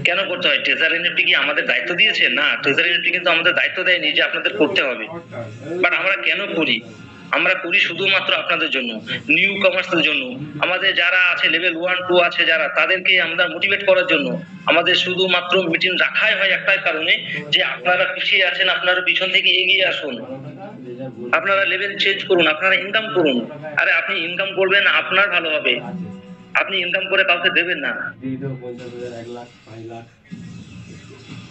কেন করতে হয়? ট্রেজার এনএফটি কি আমাদের দায়িত্ব দিয়েছে? না, ট্রেজার এনএফটি কিন্তু আমাদের দায়িত্ব দেয়নি যে আপনাদের করতে হবে। বাট আমরা কেন করি? আমরা করি শুধুমাত্র আপনাদের জন্য, নিউ কামার্সদের জন্য, আমাদের যারা আছে লেভেল 1, 2 আছে যারা, তাদেরকে আমরা মোটিভেট করার জন্য। আমাদের শুধুমাত্র মিটিং রাখাই হয় একটাই কারণে, যে আপনারা পিছিয়ে আছেন, আপনারা পিছন থেকে এগিয়ে আসুন, আপনারা লেভেল চেঞ্জ করুন, আপনারা ইনকাম করুন। আরে আপনি ইনকাম করবেন, আপনার ভালো হবে। আপনি ইনকাম করে কাউকে দেবেন না। 50,000, 1 লাখ, 5 লাখ।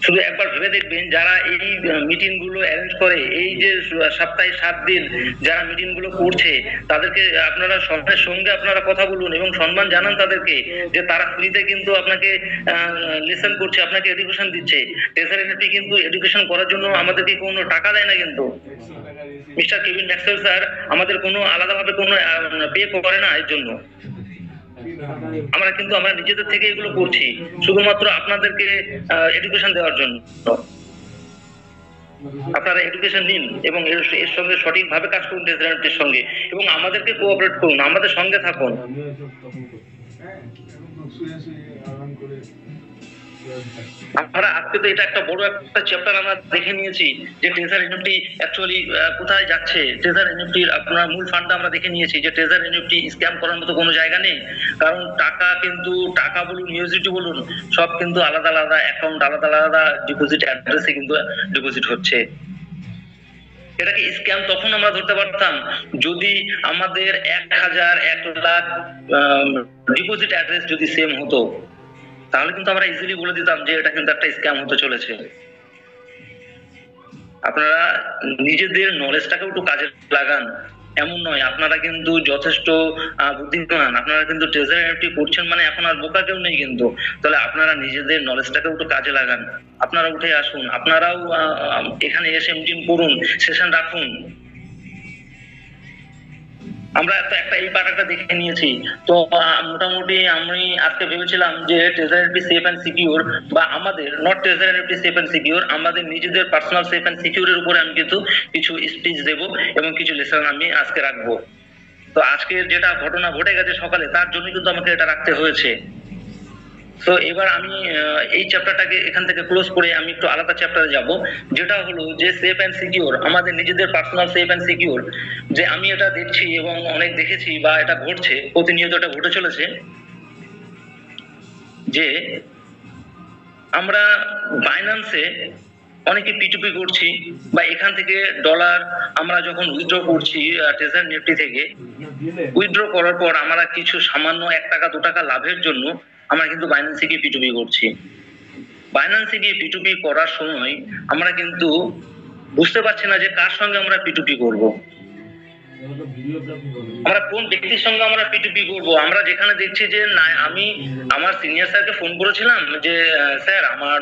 শুধু একবার ভেবে দেখবেন, যারা এই মিটিং গুলো অ্যারেঞ্জ করে, এই যে সপ্তাহে 7 দিন যারা মিটিং গুলো করছে, তাদেরকে আপনারা সম্মানের সঙ্গে আপনারা কথা বলুন এবং সম্মান জানান তাদেরকে, যে তারা ফ্রিতে কিন্তু আপনাকে লেসন করছে, আপনাকে এডুকেশন দিচ্ছে। ট্রেজার এনএফটি কিন্তু এডুকেশন করার জন্য আমাদেরকে কোনো টাকা দেয় না, কিন্তু মিস্টার কেভিন ম্যাক্সওয়েল স্যার আমাদের কোনো আলাদাভাবে কোনো পে করে না এর জন্য। আমরা কিন্তু আমরা নিজেদের থেকে এগুলো করছি শুধুমাত্র আপনাদেরকে এডুকেশন দেওয়ার জন্য। আপনারা এডুকেশন নিন এবং এর সঙ্গে সঠিকভাবে কাজ করুন ট্রেজার এনএফটির সঙ্গে, এবং আমাদেরকে কোঅপারেট করুন, আমাদের সঙ্গে থাকুন। আমিও এসব তখন করতাম। হ্যাঁ, এখন শুয়ে শুয়ে আরাম করে আমরা আজকে তো এটা একটা বড় একটা চ্যাপ্টার আমরা দেখে নিয়েছি যে ট্রেজার এনএফটি অ্যাকচুয়ালি কোথায় যাচ্ছে। ট্রেজার এনএফটির আপনার মূল ফান্ডটা আমরা দেখে নিয়েছি যে ট্রেজার এনএফটি স্ক্যাম করার মতো কোনো জায়গা নেই। কারণ টাকা বলুন, ইউএসডিটি বলুন, সব কিন্তু আলাদা আলাদা অ্যাকাউন্ট, আলাদা আলাদা ডিপোজিট অ্যাড্রেসে কিন্তু ডিপোজিট হচ্ছে। এটাকে স্ক্যাম তখন আমরা ধরতে পারতাম যদি আমাদের 1000, 1 লাখ ডিপোজিট অ্যাড্রেস যদি সেম হতো, তাহলে কিন্তু আমরা ইজিলি বলে দিতাম যে এটা কিন্তু একটা স্ক্যাম হতে চলেছে। আপনারা নিজেদের নলেজটাকে একটু কাজে লাগান। এমন নয়, আপনারা কিন্তু যথেষ্ট বুদ্ধিমান, আপনারা কিন্তু ট্রেজার এনএফটি করছেন মানে এখন আর বোকা কেউ নেই কিন্তু। তাহলে আপনারা নিজেদের নলেজটাকে একটু কাজে লাগান, আপনারা উঠে আসুন, আপনারাও এখানে এসে মিটিং করুন, সেশন রাখুন। আমরা তো একটা এই পার্টটা দেখে নিয়েছি। তো মোটামুটি আমি আজকে ভেবেছিলাম যে treasure NFT safe and secure, বা আমাদের not treasure NFT safe and secure, আমাদের নিজেদের পার্সোনাল সেফ অ্যান্ড সিকিউরের উপরে আমি কিন্তু কিছু স্পিচ দেব এবং কিছু লেসন আমি আজকে রাখবো। তো আজকের যেটা ঘটনা ঘটে গেছে সকালে, তার জন্য কিন্তু আমাকে এটা রাখতে হয়েছে। তো এবার আমি এই চ্যাপ্টারটাকে এখান থেকে ক্লোজ করে আমি একটু আলাদা চ্যাপ্টারে যাব, যেটা হলো যে সেফ অ্যান্ড সিকিউর, আমাদের নিজেদের পার্সোনাল সেফ অ্যান্ড সিকিউর। যে আমি এটা দেখছি এবং অনেক দেখেছি, বা এটা ঘটছে, প্রতিনিয়ত এটা ঘটে চলেছে, যে আমরা বাইন্যান্সে অনেকে পিটুপি করছি, বা এখান থেকে ডলার আমরা যখন উইথড্র করছি ট্রেজার এনএফটি থেকে, উইথড্র করার পর আমরা কিছু সামান্য 1 টাকা 2 টাকা লাভের জন্য আমরা কিন্তু বাইন্যান্সে গিয়ে পিটুপি করছি। বাইন্যান্সে গিয়ে পিটুপি করার সময় আমরা কিন্তু বুঝতে পারছি না যে কার সঙ্গে আমরা পিটুপি করব, আমরা কোন ব্যক্তির সঙ্গে আমরা পিটুপি করব। আমরা যেখানে দেখছি যে না, আমি আমার সিনিয়র স্যারকে ফোন করেছিলাম যে স্যার আমার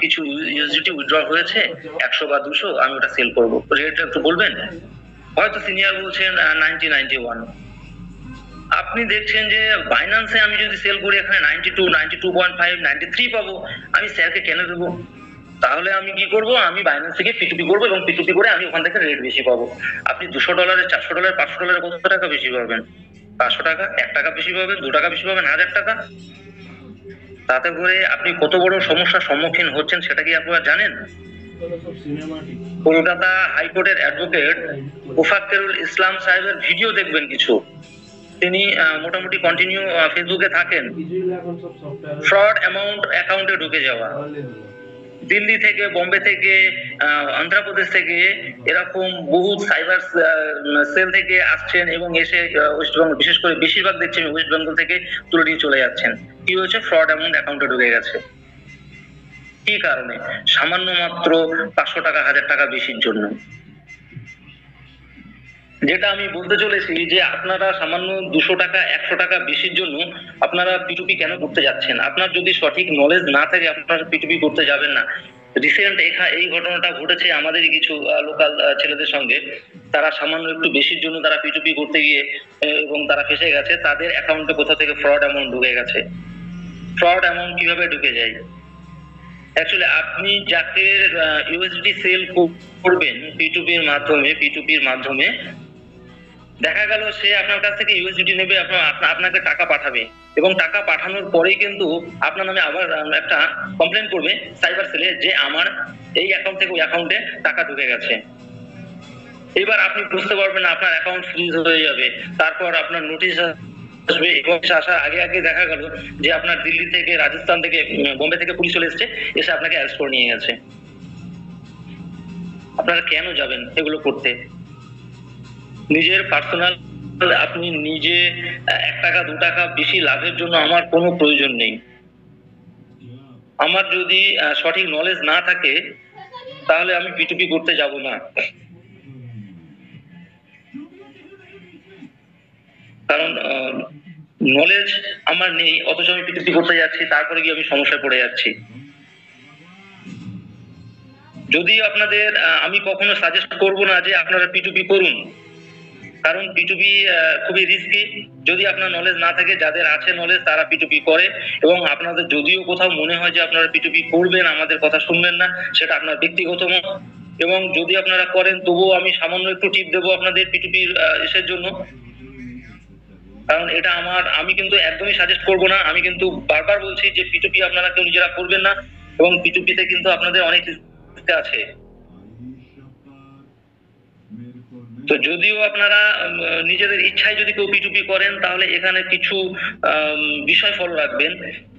কিছু ইউএসডিটি উইথড্র হয়েছে 100 বা 200, আমি ওটা সেল করব, রেটটা একটু বলবেন। হয়তো সিনিয়র বলছেন 90, 91। আপনি দেখছেন যে বাইন্যান্সে আমি যদি সেল করি এখানে 92, 92.5, 93 পাবো, আমি স্যারকে কেন দেবো? তাহলে আমি কি করব? আমি বাইন্যান্স থেকে পিটুপি করবো এবং পিটুপি করে আমি ওখান থেকে রেট বেশি পাবো। আপনি $200, $400, $500 কত টাকা বেশি পাবেন? 500 টাকা, 1 টাকা বেশি পাবেন, 2 টাকা বেশি পাবেন, 1000 টাকা। তাতে করে আপনি কত বড় সমস্যার সম্মুখীন হচ্ছেন সেটা কি আপনারা জানেন? কলকাতা হাইকোর্টের অ্যাডভোকেট মুফাক্কিরুল ইসলাম সাহেবের ভিডিও দেখবেন কিছু, তিনি মোটামুটি কন্টিনিউ ফেসবুকে থাকেন। ফ্রড অ্যাকাউন্টে ঢুকে যাওয়া, দিল্লি থেকে, বোম্বে থেকে, অন্ধ্রপ্রদেশ থেকে এরকম বহু সাইবার সেল থেকে আসছেন এবং এসে ওয়েস্টবেঙ্গল, বিশেষ করে বেশিরভাগ দেখছি আমি ওয়েস্ট বেঙ্গল থেকে তুলে নিয়ে চলে যাচ্ছেন। কি হয়েছে? ফ্রড অ্যাকাউন্টে ঢুকে গেছে। কি কারণে? সামান্য মাত্র 500 টাকা, 1000 টাকা বেশির জন্য। যেটা আমি বলতে চলেছি যে আপনারা সামান্য 200 টাকা 100 টাকা বেশির জন্য আপনারা পিটুপি কেন করতে যাচ্ছেন? আপনার যদি সঠিক নলেজ না থাকে আপনারা পিটুপি করতে যাবেন না। রিসেন্ট এই ঘটনাটা ঘটেছে আমাদেরই কিছু লোকাল ছেলেদের সঙ্গে। তারা সামান্য একটু বেশির জন্য তারা পিটুপি করতে গিয়ে এবং তারা ফেসে গেছে। তাদের অ্যাকাউন্টে কোথা থেকে ফ্রড অ্যামাউন্ট ঢুকে গেছে। ফ্রড অ্যামাউন্ট কিভাবে ঢুকে যায়? অ্যাকচুয়ালি আপনি যাকে ইউএসডি সেল করবেন পিটুপির মাধ্যমে দেখা গেল সে আপনার কাছ থেকে ইউএসডি নেবে, আপনাকে টাকা পাঠাবে এবং টাকা পাঠানোর পরেই কিন্তু আপনার নামে আবার একটা কমপ্লেন করবে সাইবার সেলে যে আমার এই অ্যাকাউন্ট থেকে ওই অ্যাকাউন্টে টাকা ঢুকে গেছে। এবার আপনি বুঝতে পারবেন না, আপনার অ্যাকাউন্ট ফ্রিজ হয়ে যাবে, তারপর আপনার নোটিশ আসবে এবং আসার আগে দেখা গেল যে আপনার দিল্লি থেকে, রাজস্থান থেকে, বোম্বে থেকে পুলিশ চলে এসেছে, এসে আপনাকে অ্যারেস্ট করে নিয়ে গেছে। আপনারা কেন যাবেন এগুলো করতে? নিজের পার্সোনাল আপনি নিজে 1 টাকা 2 টাকা বেশি লাভের জন্য আমার কোনো প্রয়োজন নেই। আমার যদি সঠিক নলেজ না থাকে তাহলে আমি পিটুপি করতে যাব না। কারণ নলেজ আমার নেই, অথচ আমি পিটুপি করতে যাচ্ছি, তারপরে গিয়ে আমি সমস্যায় পড়ে যাচ্ছি। যদি আপনাদের আমি কখনো সাজেস্ট করব না যে আপনারা পিটুপি করুন, কারণ পিটুপি খুবই রিস্কি। যদি আপনার নলেজ না থাকে, যাদের আছে নলেজ তারা পিটুপি করে, এবং আপনাদের যদিও কোথাও মনে হয় যে আপনারা পিটুপি করবেন, আমাদের কথা শুনবেন না, সেটা আপনার ব্যক্তিগত মত। এবং যদি আপনারা করেন তবুও আমি সামান্য একটু টিপ দেবো আপনাদের পিটুপির এসের জন্য, কারণ এটা আমি কিন্তু একদমই সাজেস্ট করব না। আমি কিন্তু বারবার বলছি যে পিটুপি আপনারা কেউ নিজেরা করবেন না, এবং পিটুপিতে কিন্তু আপনাদের অনেক রিস্ক আছে। তো যদিও আপনারা নিজেদের ইচ্ছায় যদি কেউ পিটুপি করেন, তাহলে এখানে কিছু বিষয় ফলো রাখবেন,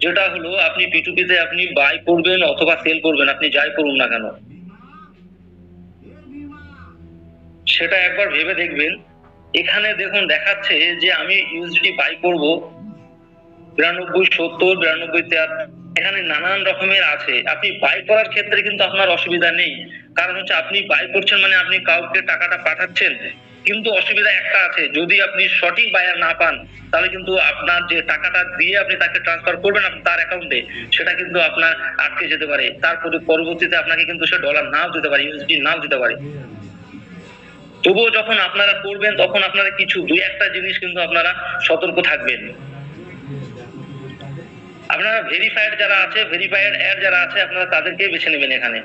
যেটা হলো আপনি পিটুপিতে আপনি বাই করবেন অথবা সেল করবেন, আপনি যাই করুন না কেন, সেটা একবার ভেবে দেখবেন। এখানে দেখুন দেখাচ্ছে যে আমি ইউএসডি বাই করব 92, 70, 92, 73, এখানে নানান রকমের আছে। আপনি বাই করার ক্ষেত্রে কিন্তু আপনার অসুবিধা নেই, কারণ হচ্ছে আপনি বাই করছেন মানে আপনি কাউকে টাকাটা পাঠাচ্ছেন। কিন্তু অসুবিধা একটা আছে, যদি আপনি সঠিক বায়ার না পান তাহলে কিন্তু আপনার যে টাকাটা দিয়ে আপনি তাকে ট্রান্সফার করবেন তার অ্যাকাউন্টে, সেটা কিন্তু আপনার আটকে যেতে পারে। তারপরে পরবর্তীতে আপনাকে কিন্তু সে ডলার নাও দিতে পারে, ইউএসডি নাও দিতে পারে। তবুও যখন আপনারা করবেন তখন আপনারা কিছু 2-1টা জিনিস কিন্তু আপনারা সতর্ক থাকবেন। আপনারা ভেরিফাইড যারা আছে, ভেরিফাইড অ্যাড যারা আছে, আপনারা তাদেরকে বেছে নেবেন। এখানে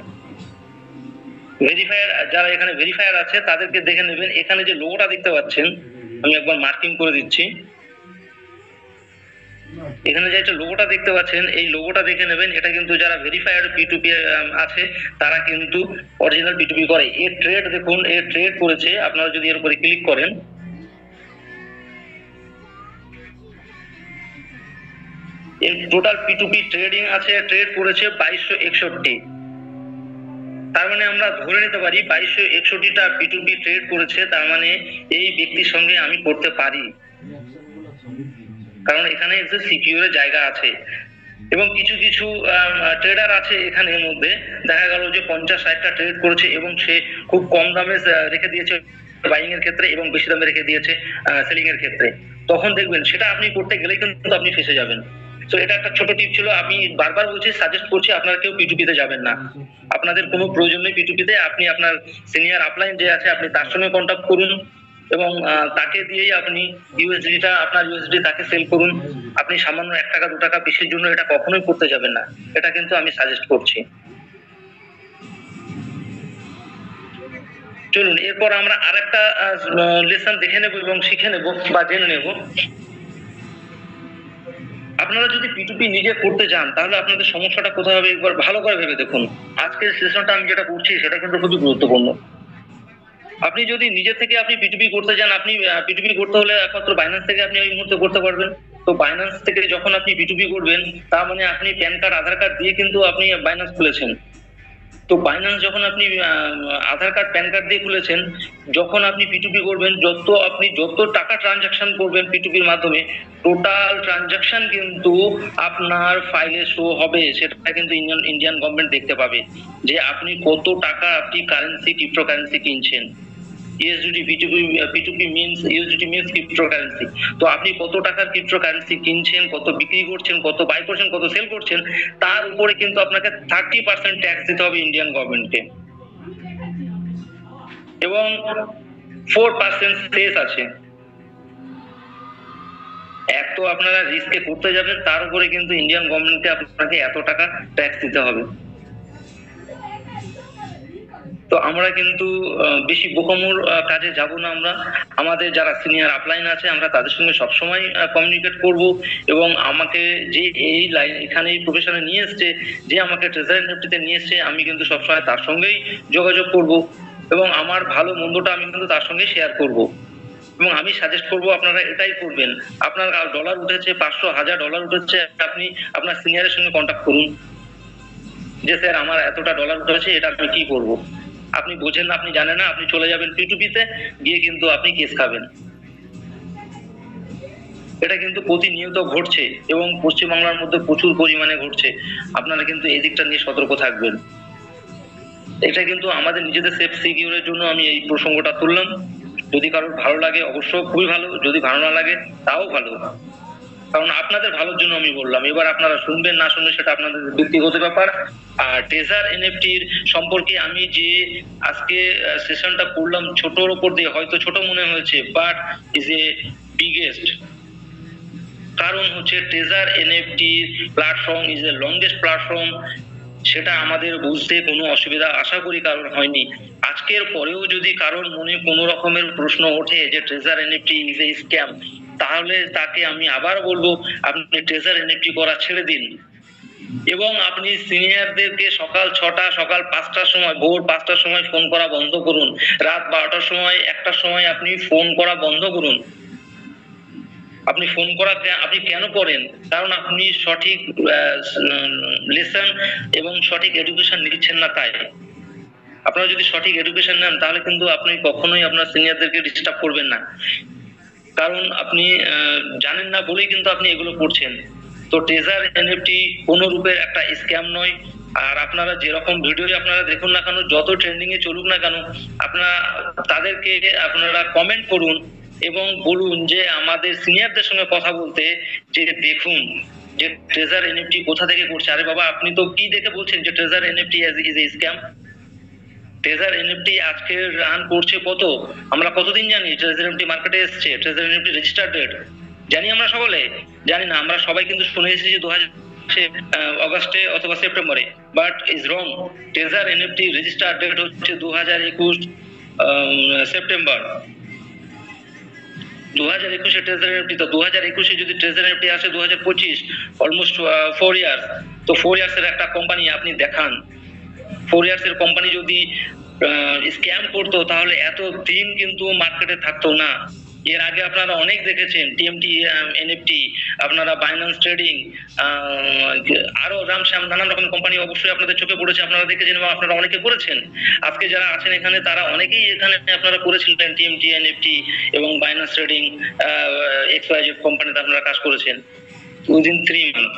ভেরিফায়ার যারা এখানে ভেরিফায়ার আছে তাদেরকে দেখে নেবেন। এখানে যে লোগোটা দেখতে পাচ্ছেন, আমি একবার মার্কিং করে দিচ্ছি। এখানে যে একটা লোগোটা দেখতে পাচ্ছেন, এই লোগোটা দেখে নেবেন। এটা কিন্তু যারা ভেরিফায়ার পিটুপি আছে তারা কিন্তু অরিজিনাল পিটুপি করে। এর ট্রেড দেখুন, এর ট্রেড করেছে, আপনারা যদি এর উপরে ক্লিক করেন, এর টোটাল পিটুপি ট্রেডিং আছে, ট্রেড করেছে 2261। তার মানে আমরা ধরে নিতে পারি 2261টা পিটুপি ট্রেড করেছে। তার মানে এই ব্যক্তির সঙ্গে আমি করতে পারি, কারণ এখানে একটু সিকিউরের জায়গা আছে। এবং কিছু কিছু ট্রেডার আছে এখানের মধ্যে, দেখা গেল যে 50-60টা ট্রেড করেছে এবং সে খুব কম দামে রেখে দিয়েছে বাইং এর ক্ষেত্রে এবং বেশি দামে রেখে দিয়েছে সেলিং এর ক্ষেত্রে। তখন দেখবেন সেটা আপনি করতে গেলে কিন্তু আপনি ফেসে যাবেন। তো এটা একটা ছোট টিপ ছিল। আমি বারবার বলছি, সাজেস্ট করছি আপনারা কেউ পিটুপিতে যাবেন না। আপনাদের কোনো প্রয়োজন নেই পিটুপিতে। আপনি আপনার সিনিয়র আপলাইন যে আছে আপনি তার সঙ্গে কন্ট্যাক্ট করুন এবং তাকে দিয়েই আপনি আপনার ইউএসডি তাকে সেল করুন। আপনি সামান্য 1 টাকা 2 টাকা বেশির জন্য এটা কখনোই করতে যাবেন না, এটা কিন্তু আমি সাজেস্ট করছি। চলুন এরপর আমরা আরেকটা লেসন দেখে নেব এবং শিখে নেব বা জেনে নেব। আপনারা যদি পিটুপি নিজে করতে যান তাহলে আপনাদের সমস্যাটা কোথায় হবে একবার ভালো করে ভেবে দেখুন। আজকের সেশনটা আমি যেটা করছি সেটা কিন্তু খুবই গুরুত্বপূর্ণ। আপনি যদি নিজে থেকে আপনি পিটুপি করতে যান, আপনি পিটুপি করতে হলে একমাত্র বাইন্যান্স থেকে আপনি এই মুহূর্তে করতে পারবেন। তো বাইন্যান্স থেকে যখন আপনি পিটুপি করবেন, তার মানে আপনি প্যান কার্ড আধার কার্ড দিয়ে কিন্তু আপনি বাইন্যান্স খুলেছেন। তো বাইন্যান্স যখন আপনি আধার কার্ড প্যান কার্ড দিয়ে খুলেছেন, যখন আপনি পিটুপি করবেন, যত টাকা ট্রানজাকশন করবেন পিটুপির মাধ্যমে, টোটাল ট্রানজাকশন কিন্তু আপনার ফাইলে শো হবে। সেটা কিন্তু ইন্ডিয়ান গভর্নমেন্ট দেখতে পাবে যে আপনি কত টাকা আপনি কারেন্সি, ক্রিপ্টো কারেন্সি কিনছেন। USDT P2P means USDT means cryptocurrency. তো আপনি কত টাকার ক্রিপ্টোকারেন্সি কিনছেন, কত বিক্রি করছেন, কত বাই করছেন, কত সেল করছেন, তার উপরে কিন্তু আপনাকে 30% ট্যাক্স দিতে হবে ইন্ডিয়ান গভর্নমেন্টকে, এবং 4% সেস আছে। এক তো আপনারা রিস্কে করতে যাবেন, তার উপরে কিন্তু ইন্ডিয়ান গভর্নমেন্টকে আপনাকে এত টাকা ট্যাক্স দিতে হবে। তো আমরা কিন্তু বেশি বোকামোর কাজে যাব না। আমরা আমাদের যারা সিনিয়র আপলাইন আছে আমরা তাদের সঙ্গে সবসময় কমিউনিকেট করব, এবং আমাকে যে এই লাইন এখানে এই প্রফেশনে নিয়ে এসছে, যে আমাকে ট্রেজারি নিফটিতে নিয়ে এসছে, আমি কিন্তু সবসময় তার সঙ্গেই যোগাযোগ করব, এবং আমার ভালো মন্দটা আমি কিন্তু তার সঙ্গে শেয়ার করব, এবং আমি সাজেস্ট করব আপনারা এটাই করবেন। আপনার ডলার উঠেছে, 500 1000 ডলার উঠেছে, আপনি আপনার সিনিয়রের সঙ্গে কন্ট্যাক্ট করুন যে স্যার আমার এতটা ডলার উঠেছে, এটা আমি কি করব। আপনি বোঝেন না, আপনি জানেন না, আপনি চলে যাবেন P2P-তে, গিয়ে কিন্তু আপনি কেস খাবেন। এটা কিন্তু প্রতিনিয়ত ঘটছে, এবং পশ্চিমবাংলার মধ্যে প্রচুর পরিমাণে ঘটছে। আপনারা কিন্তু এই দিকটা নিয়ে সতর্ক থাকবেন। এটা কিন্তু আমাদের নিজেদের সেফ সিকিউরের জন্য আমি এই প্রসঙ্গটা তুললাম। যদি কারোর ভালো লাগে অবশ্য খুবই ভালো, যদি ভালো না লাগে তাও ভালো, কারণ আপনাদের ভালোর জন্য আমি বললাম। এবার আপনারা শুনবেন না শুনবেন সেটা আপনাদের ব্যক্তিগত ব্যাপার। আর ট্রেজার এনএফটির সম্পর্কে আমি যে আজকে সেশনটা করলাম ছোটর উপর দিয়ে, হয়তো ছোট মনে হয়েছে, বাট ইজ এ বিগেস্ট। কারণ হচ্ছে treasure NFT platform is a longest platform, সেটা আমাদের বুঝতে কোনো অসুবিধা আশা করি কারণ হয়নি। আজকের পরেও যদি কারোর মনে কোনো রকমের প্রশ্ন ওঠে যে treasure NFT is a scam, তাহলে তাকে আমি আবার বলবো আপনি ট্রেজার এনএফটি করা ছেড়ে দিন, এবং আপনি সিনিয়রদেরকে সকাল 6টা সকাল 5টার সময়, ভোর 5টার সময় ফোন করা বন্ধ করুন, রাত 12টার সময় 1টার সময় আপনি ফোন করা বন্ধ করুন। আপনি ফোন করা আপনি কেন করেন? কারণ আপনি সঠিক লেসন এবং সঠিক এডুকেশন নিচ্ছেন না। তাই আপনারা যদি সঠিক এডুকেশন নেন তাহলে কিন্তু আপনি কখনোই আপনার সিনিয়রদেরকে ডিস্টার্ব করবেন না, কারণ আপনি জানেন না বলেই কিন্তু আপনি এগুলো করছেন। তো ট্রেজার এনএফটি কোনো রূপের একটা স্ক্যাম নয়। আর আপনারা যেরকম ভিডিও আপনারা দেখুন না কেন, যত ট্রেন্ডিং এ চলুক না কেন, আপনারা তাদেরকে আপনারা কমেন্ট করুন এবং বলুন যে আমাদের সিনিয়রদের সঙ্গে কথা বলতে, যে দেখুন যে ট্রেজার এনএফটি কোথা থেকে করছে। আরে বাবা, আপনি তো কি দেখে বলছেন যে treasure NFT is a scam? Treasure NFT আজকে রান করছে কত, আমরা কতদিন জানি ট্রেজার এনএফটি মার্কেটে এসছে? ট্রেজার এনএফটি রেজিস্টার্ড ডেট জানি আমরা সকলে? জানি না। আমরা সবাই কিন্তু শুনে এসেছি 2000 অগাস্টে অথবা সেপ্টেম্বরে, but is wrong. Treasure NFT registered date হচ্ছে 2021 সেপ্টেম্বর। 2021 ট্রেজার এনএফটি, তো 2021 যদি ট্রেজার এনএফটি আসে 2025, অলমোস্ট 4 ইয়ার্স। তো 4 ইয়ার্সের একটা কোম্পানি আপনি দেখান। 4 ইয়ার্সের কোম্পানি যদি স্ক্যাম করতো তাহলে এত দিন কিন্তু মার্কেটে থাকতো না। এর আগে আপনারা অনেক দেখেছেন, টিএমটি এনএফটি, আপনারা বাইন্যান্স ট্রেডিং, আরো রামশ্যাম, নানান রকম কোম্পানি অবশ্যই আপনাদের চোখে পড়েছে, আপনারা দেখেছেন এবং আপনারা অনেকে করেছেন। আজকে যারা আছেন এখানে তারা অনেকেই এখানে আপনারা করেছিলেন টিএমটি এনএফটি এবং বাইন্যান্স ট্রেডিং, XYZ কোম্পানিতে আপনারা কাজ করেছেন উইদিন 3 মান্থ।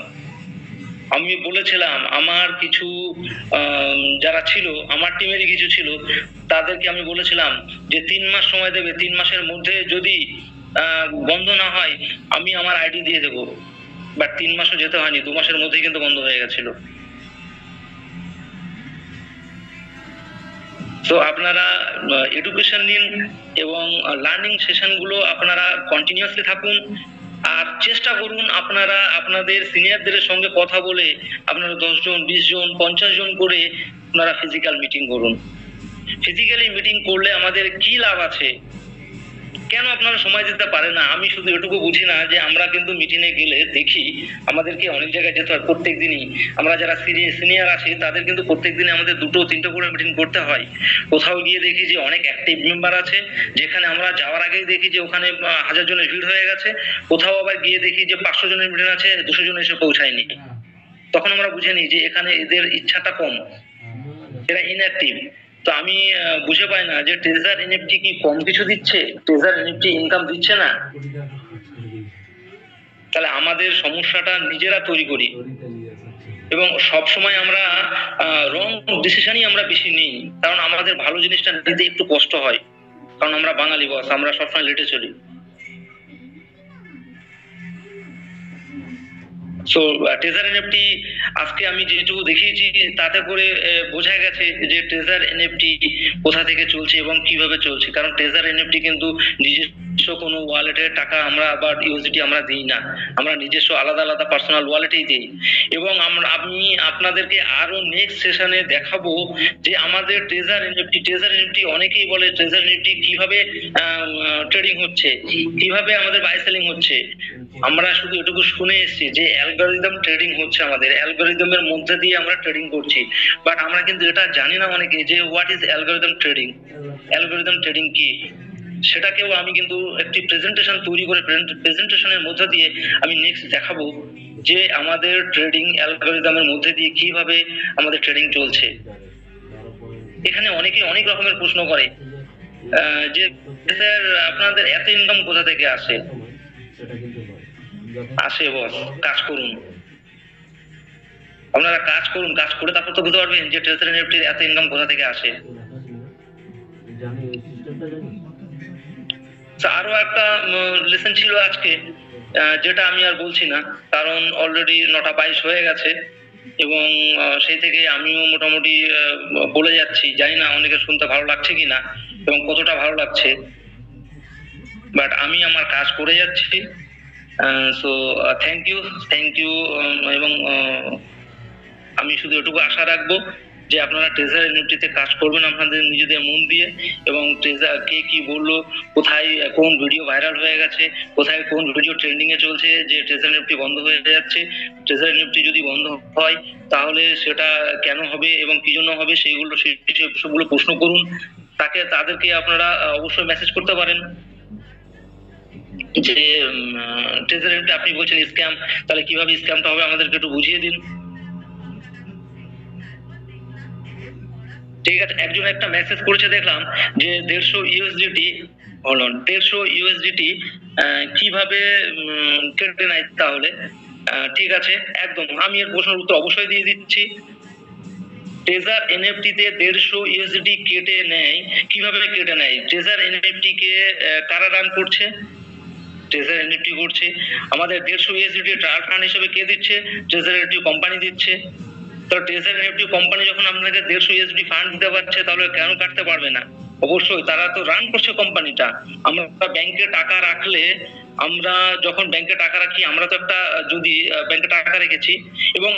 আমি বলেছিলাম আমার কিছু যারা ছিল আমার টিমেরই কিছু ছিল, তাদেরকে আমি বলেছিলাম যে 3 মাস সময় দেবে, 3 মাসের মধ্যে যদি বন্ধ না হয় আমি আমার আইডি দিয়ে দেবো। বাট 3 মাসও যেতে হয়নি, 2 মাসের মধ্যেই কিন্তু বন্ধ হয়ে গেছিল। তো আপনারা এডুকেশন নিন এবং লার্নিং সেশনগুলো আপনারা কন্টিনিউয়াসলি থাকুন, আর চেষ্টা করুন আপনারা আপনাদের সিনিয়রদের সঙ্গে কথা বলে আপনারা 10 জন 20 জন 50 জন করে আপনারা ফিজিক্যাল মিটিং করুন। ফিজিক্যালি মিটিং করলে আমাদের কি লাভ আছে? কেন আপনারা সময় দিতে পারে না? আমি শুধু এটুকু বুঝি না যে আমরা কিন্তু মিটিংয়ে গেলে দেখি আমাদেরকে অনেক জায়গায় যেতে হয় প্রত্যেক দিনই। আমরা যারা সিনিয়র আছি তাদের কিন্তু প্রত্যেক দিনে আমাদের 2-3টে করে মিটিং করতে হয়। কোথাও গিয়ে দেখি যে অনেক অ্যাক্টিভ মেম্বার আছে, যেখানে আমরা যাওয়ার আগেই দেখি যে ওখানে 1000 জনের ভিড় হয়ে গেছে। কোথাও আবার গিয়ে দেখি যে 500 জনের মিটিং আছে, 200 জন এসে পৌঁছায়নি। তখন আমরা বুঝে নিই যে এখানে এদের ইচ্ছাটা কম, এরা ইনঅ্যাক্টিভ। তো আমি বুঝে পাই না যে ট্রেজার এনএফটি কি কম কিছু দিচ্ছে? ট্রেজার এনএফটি ইনকাম দিচ্ছে না? তাহলে আমাদের সমস্যাটা নিজেরা তৈরি করি, এবং সব সময় আমরা রং ডিসিশনই আমরা বেশি নিই, কারণ আমাদের ভালো জিনিসটা নিতে একটু কষ্ট হয়। কারণ আমরা বাঙালি বস, আমরা সবসময় লেটে চলি। সো ট্রেজার এনএফটি আজকে আমি যেটুকু দেখিয়েছি তাতে করে বোঝা গেছে যে ট্রেজার এনএফটি কোথা থেকে চলছে এবং কিভাবে চলছে। কারণ ট্রেজার এনএফটি কিন্তু নিজস্ব কোনো ওয়ালেটের টাকা আমরা আবার ইউএসডিটি আমরা দিই না, আমরা নিজস্ব আলাদা আলাদা পার্সোনাল ওয়ালেটেই দিই। এবং আমি আপনাদেরকে আরো নেক্সট সেশনে দেখাবো যে আমাদের ট্রেজার এনএফটি অনেকেই বলে ট্রেজার এনএফটি কিভাবে ট্রেডিং হচ্ছে, কিভাবে আমাদের বাই সেলিং হচ্ছে। আমরা শুধু এটুকু শুনে এসেছি যে অ্যালগরিদম ট্রেডিং হচ্ছে, আমাদের অ্যালগরিদমের মধ্যে দিয়ে আমরা ট্রেডিং করছি, বাট আমরা কিন্তু এটা জানি না অনেকে যে what is algorithm trading, algorithm trading কি। সেটাকেও আমি কিন্তু একটি প্রেজেন্টেশন তৈরি করে প্রেজেন্টেশনের মধ্যে দিয়ে আমি নেক্সট দেখাবো যে আমাদের ট্রেডিং অ্যালগরিদমের মধ্যে দিয়ে কিভাবে আমাদের ট্রেডিং চলছে। এখানে অনেকে অনেক রকমের প্রশ্ন করে যে স্যার আপনাদের এত ইনকাম কোথা থেকে আসে? আসে বস, কাজ করুন, আপনারা কাজ করুন, কাজ করে তারপর তো বুঝতে পারবেন যে ট্রেজার এনএফটির এত ইনকাম কোথা থেকে আসে। আরো একটা লেসন ছিল আজকে, যেটা আমি আর বলছি না কারণ অলরেডি 9:22 হয়ে গেছে এবং সেই থেকে আমিও মোটামুটি বলে যাচ্ছি, জানি না অনেকে শুনতে ভালো লাগছে কিনা এবং কতটা ভালো লাগছে, বাট আমি আমার কাজ করে যাচ্ছি। সো থ্যাংক ইউ এবং আমি শুধু এটুকু আশা রাখবো যে আপনারা ট্রেজার এনএফটিতে কাজ করবেন আপনাদের নিজেদের মন দিয়ে, এবং ট্রেজার কে কি বললো, কোথায় কোন ভিডিও ভাইরাল হয়ে গেছে, কোথায় কোন ভিডিও ট্রেন্ডিং এ চলছে যে ট্রেজার এনএফটি বন্ধ হয়ে যাচ্ছে। ট্রেজার এনএফটি যদি বন্ধ হয় তাহলে সেটা কেন হবে এবং কি জন্য হবে সেগুলো প্রশ্ন করুন, তাদেরকে আপনারা অবশ্যই মেসেজ করতে পারেন যে ট্রেজার এনএফটি আপনি বলছেন স্ক্যাম, তাহলে কিভাবে স্ক্যামটা হবে আমাদেরকে একটু বুঝিয়ে দিন। ঠিক আছে, একজন একটা মেসেজ করেছে দেখলাম যে 150 ইউএসডিটি কিভাবে কেটে নেয় তাহলে। ঠিক আছে, একদম আমি এর প্রশ্নের উত্তর অবশ্যই দিয়ে দিচ্ছি। ট্রেজার এনএফটি তে 150 ইউএসডিটি কেটে নেয়, কিভাবে কেটে নেয়? ট্রেজার এনএফটি কে কারা রান করছে? ট্রেজার এনএফটি করছে। আমাদের 150 ইউএসডিটি ট্রায়াল ফান্ড হিসেবে কে দিচ্ছে? ট্রেজার এনএফটি কোম্পানি দিচ্ছে। তো ট্রেজার এনএফটি কোম্পানি যখন আপনাকে 150 ইউএসডি ফান্ড দিতে পারছে তাহলে কেন কাটতে পারবে না? অবশ্যই তারা তো রান করছে কোম্পানিটা। আমরা ব্যাংকে টাকা রাখলে, আমরা যখন ব্যাংকে টাকা রাখি, আমরা তো একটা যদি ব্যাংকে টাকা রেখেছি এবং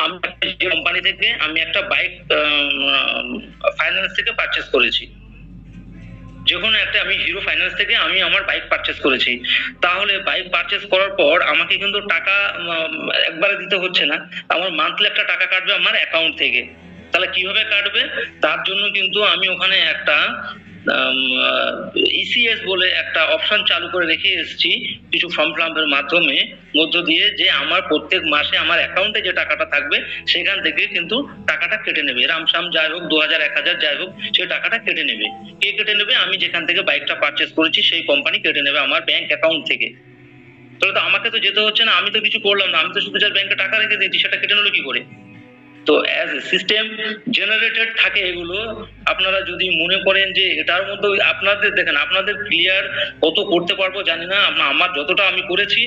আমি যে কোম্পানি থেকে আমি একটা বাইক ফাইন্যান্স থেকে পারচেজ করেছি, যখন একটা আমি হিরো ফাইন্যান্স থেকে আমি আমার বাইক পারচেজ করেছি, তাহলে বাইক পারচেজ করার পর আমাকে কিন্তু টাকা একবারে দিতে হচ্ছে না, আমার মান্থলি একটা টাকা কাটবে আমার অ্যাকাউন্ট থেকে। তাহলে কিভাবে কাটবে? তার জন্য কিন্তু আমি ওখানে একটা ইসিএস বলে একটা অপশন চালু করে রেখে এসেছি কিছু ফর্ম ফিলাপের মধ্য দিয়ে, যে আমার প্রত্যেক মাসে আমার অ্যাকাউন্টে যে টাকাটা থাকবে সেখান থেকে কিন্তু টাকাটা কেটে নেবে। রামসাম যাই হোক, 2000 1000 যাই হোক, সেই টাকাটা কেটে নেবে। কে কেটে নেবে? আমি যেখান থেকে বাইকটা পারচেজ করেছি সেই কোম্পানি কেটে নেবে আমার ব্যাংক অ্যাকাউন্ট থেকে। তাহলে তো আমাকে তো যেতে হচ্ছে না, আমি তো কিছু করলাম না, আমি তো শুধু যার ব্যাংকে টাকা রেখে দিয়েছি, সেটা কেটে নিলো কি করে? তো অ্যাজ এ সিস্টেম জেনারেটেড থাকে এগুলো। আপনারা যদি মনে করেন যে এটার মধ্যে আপনাদের দেখেন, আপনাদের ক্লিয়ার কত করতে পারবো জানি না, আমার যতটা আমি করেছি,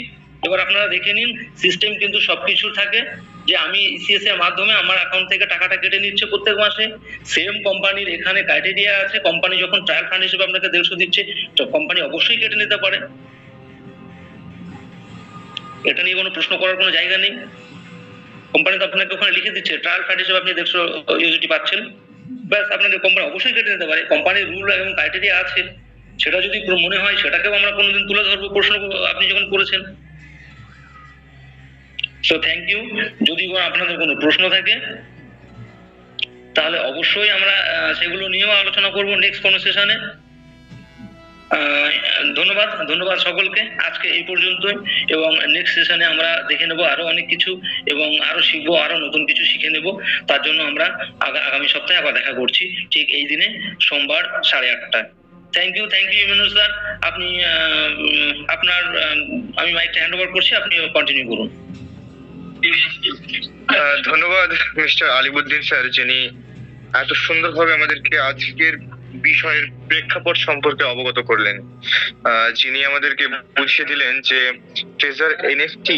এবার আপনারা দেখে নিন। সিস্টেম কিন্তু সবকিছু থাকে যে আমি ইসিএস এর মাধ্যমে আমার অ্যাকাউন্ট থেকে টাকাটা কেটে নিচ্ছে প্রত্যেক মাসে। সেম কোম্পানির এখানে ক্রাইটেরিয়া আছে, কোম্পানি যখন ট্রায়াল ফান্ড হিসেবে আপনাকে 150 দিচ্ছে তো কোম্পানি অবশ্যই কেটে নিতে পারে, এটা নিয়ে কোনো প্রশ্ন করার কোনো জায়গা নেই। কোম্পানি তো আপনাকে ওখানে লিখে দিচ্ছে ট্রায়াল ফান্ড হিসেবে আপনি 150 ইউএসডি পাচ্ছেন, ব্যাস আপনাকে কোম্পানি অবশ্যই কেটে নিতে পারে। কোম্পানির রুল এবং ক্রাইটেরিয়া আছে, সেটা যদি মনে হয় সেটাকেও আমরা কোনোদিন তুলে ধরবো প্রশ্ন আপনি যখন করেছেন। So thank you. যদি আপনাদের কোনো প্রশ্ন থাকে তাহলে অবশ্যই আমরা সেগুলো নিয়েও আলোচনা করব নেক্সট কোনো সেশনে। ধন্যবাদ সকলকে। আজকে এই পর্যন্তই, এবং নেক্সট সেশনে আমরা দেখে নেব আরো অনেক কিছু এবং আরো শিখবো, আরো নতুন কিছু শিখে নেব। তার জন্য আমরা আগামী সপ্তাহে আবার দেখা করছি ঠিক এই দিনে, সোমবার 8:30টায়। Thank you Imanul sir. আপনি আপনার আমি মাইকটা হ্যান্ড ওভার করছি, আপনি কন্টিনিউ করুন। ধন্যবাদ মিস্টার আলিবুদ্দিন স্যার, যিনি এত সুন্দরভাবে আমাদেরকে আজকের বিষয়ের প্রেক্ষাপট সম্পর্কে অবগত করলেন। যিনি আমাদেরকে বুঝিয়ে দিলেন যে ট্রেজার এনএফটি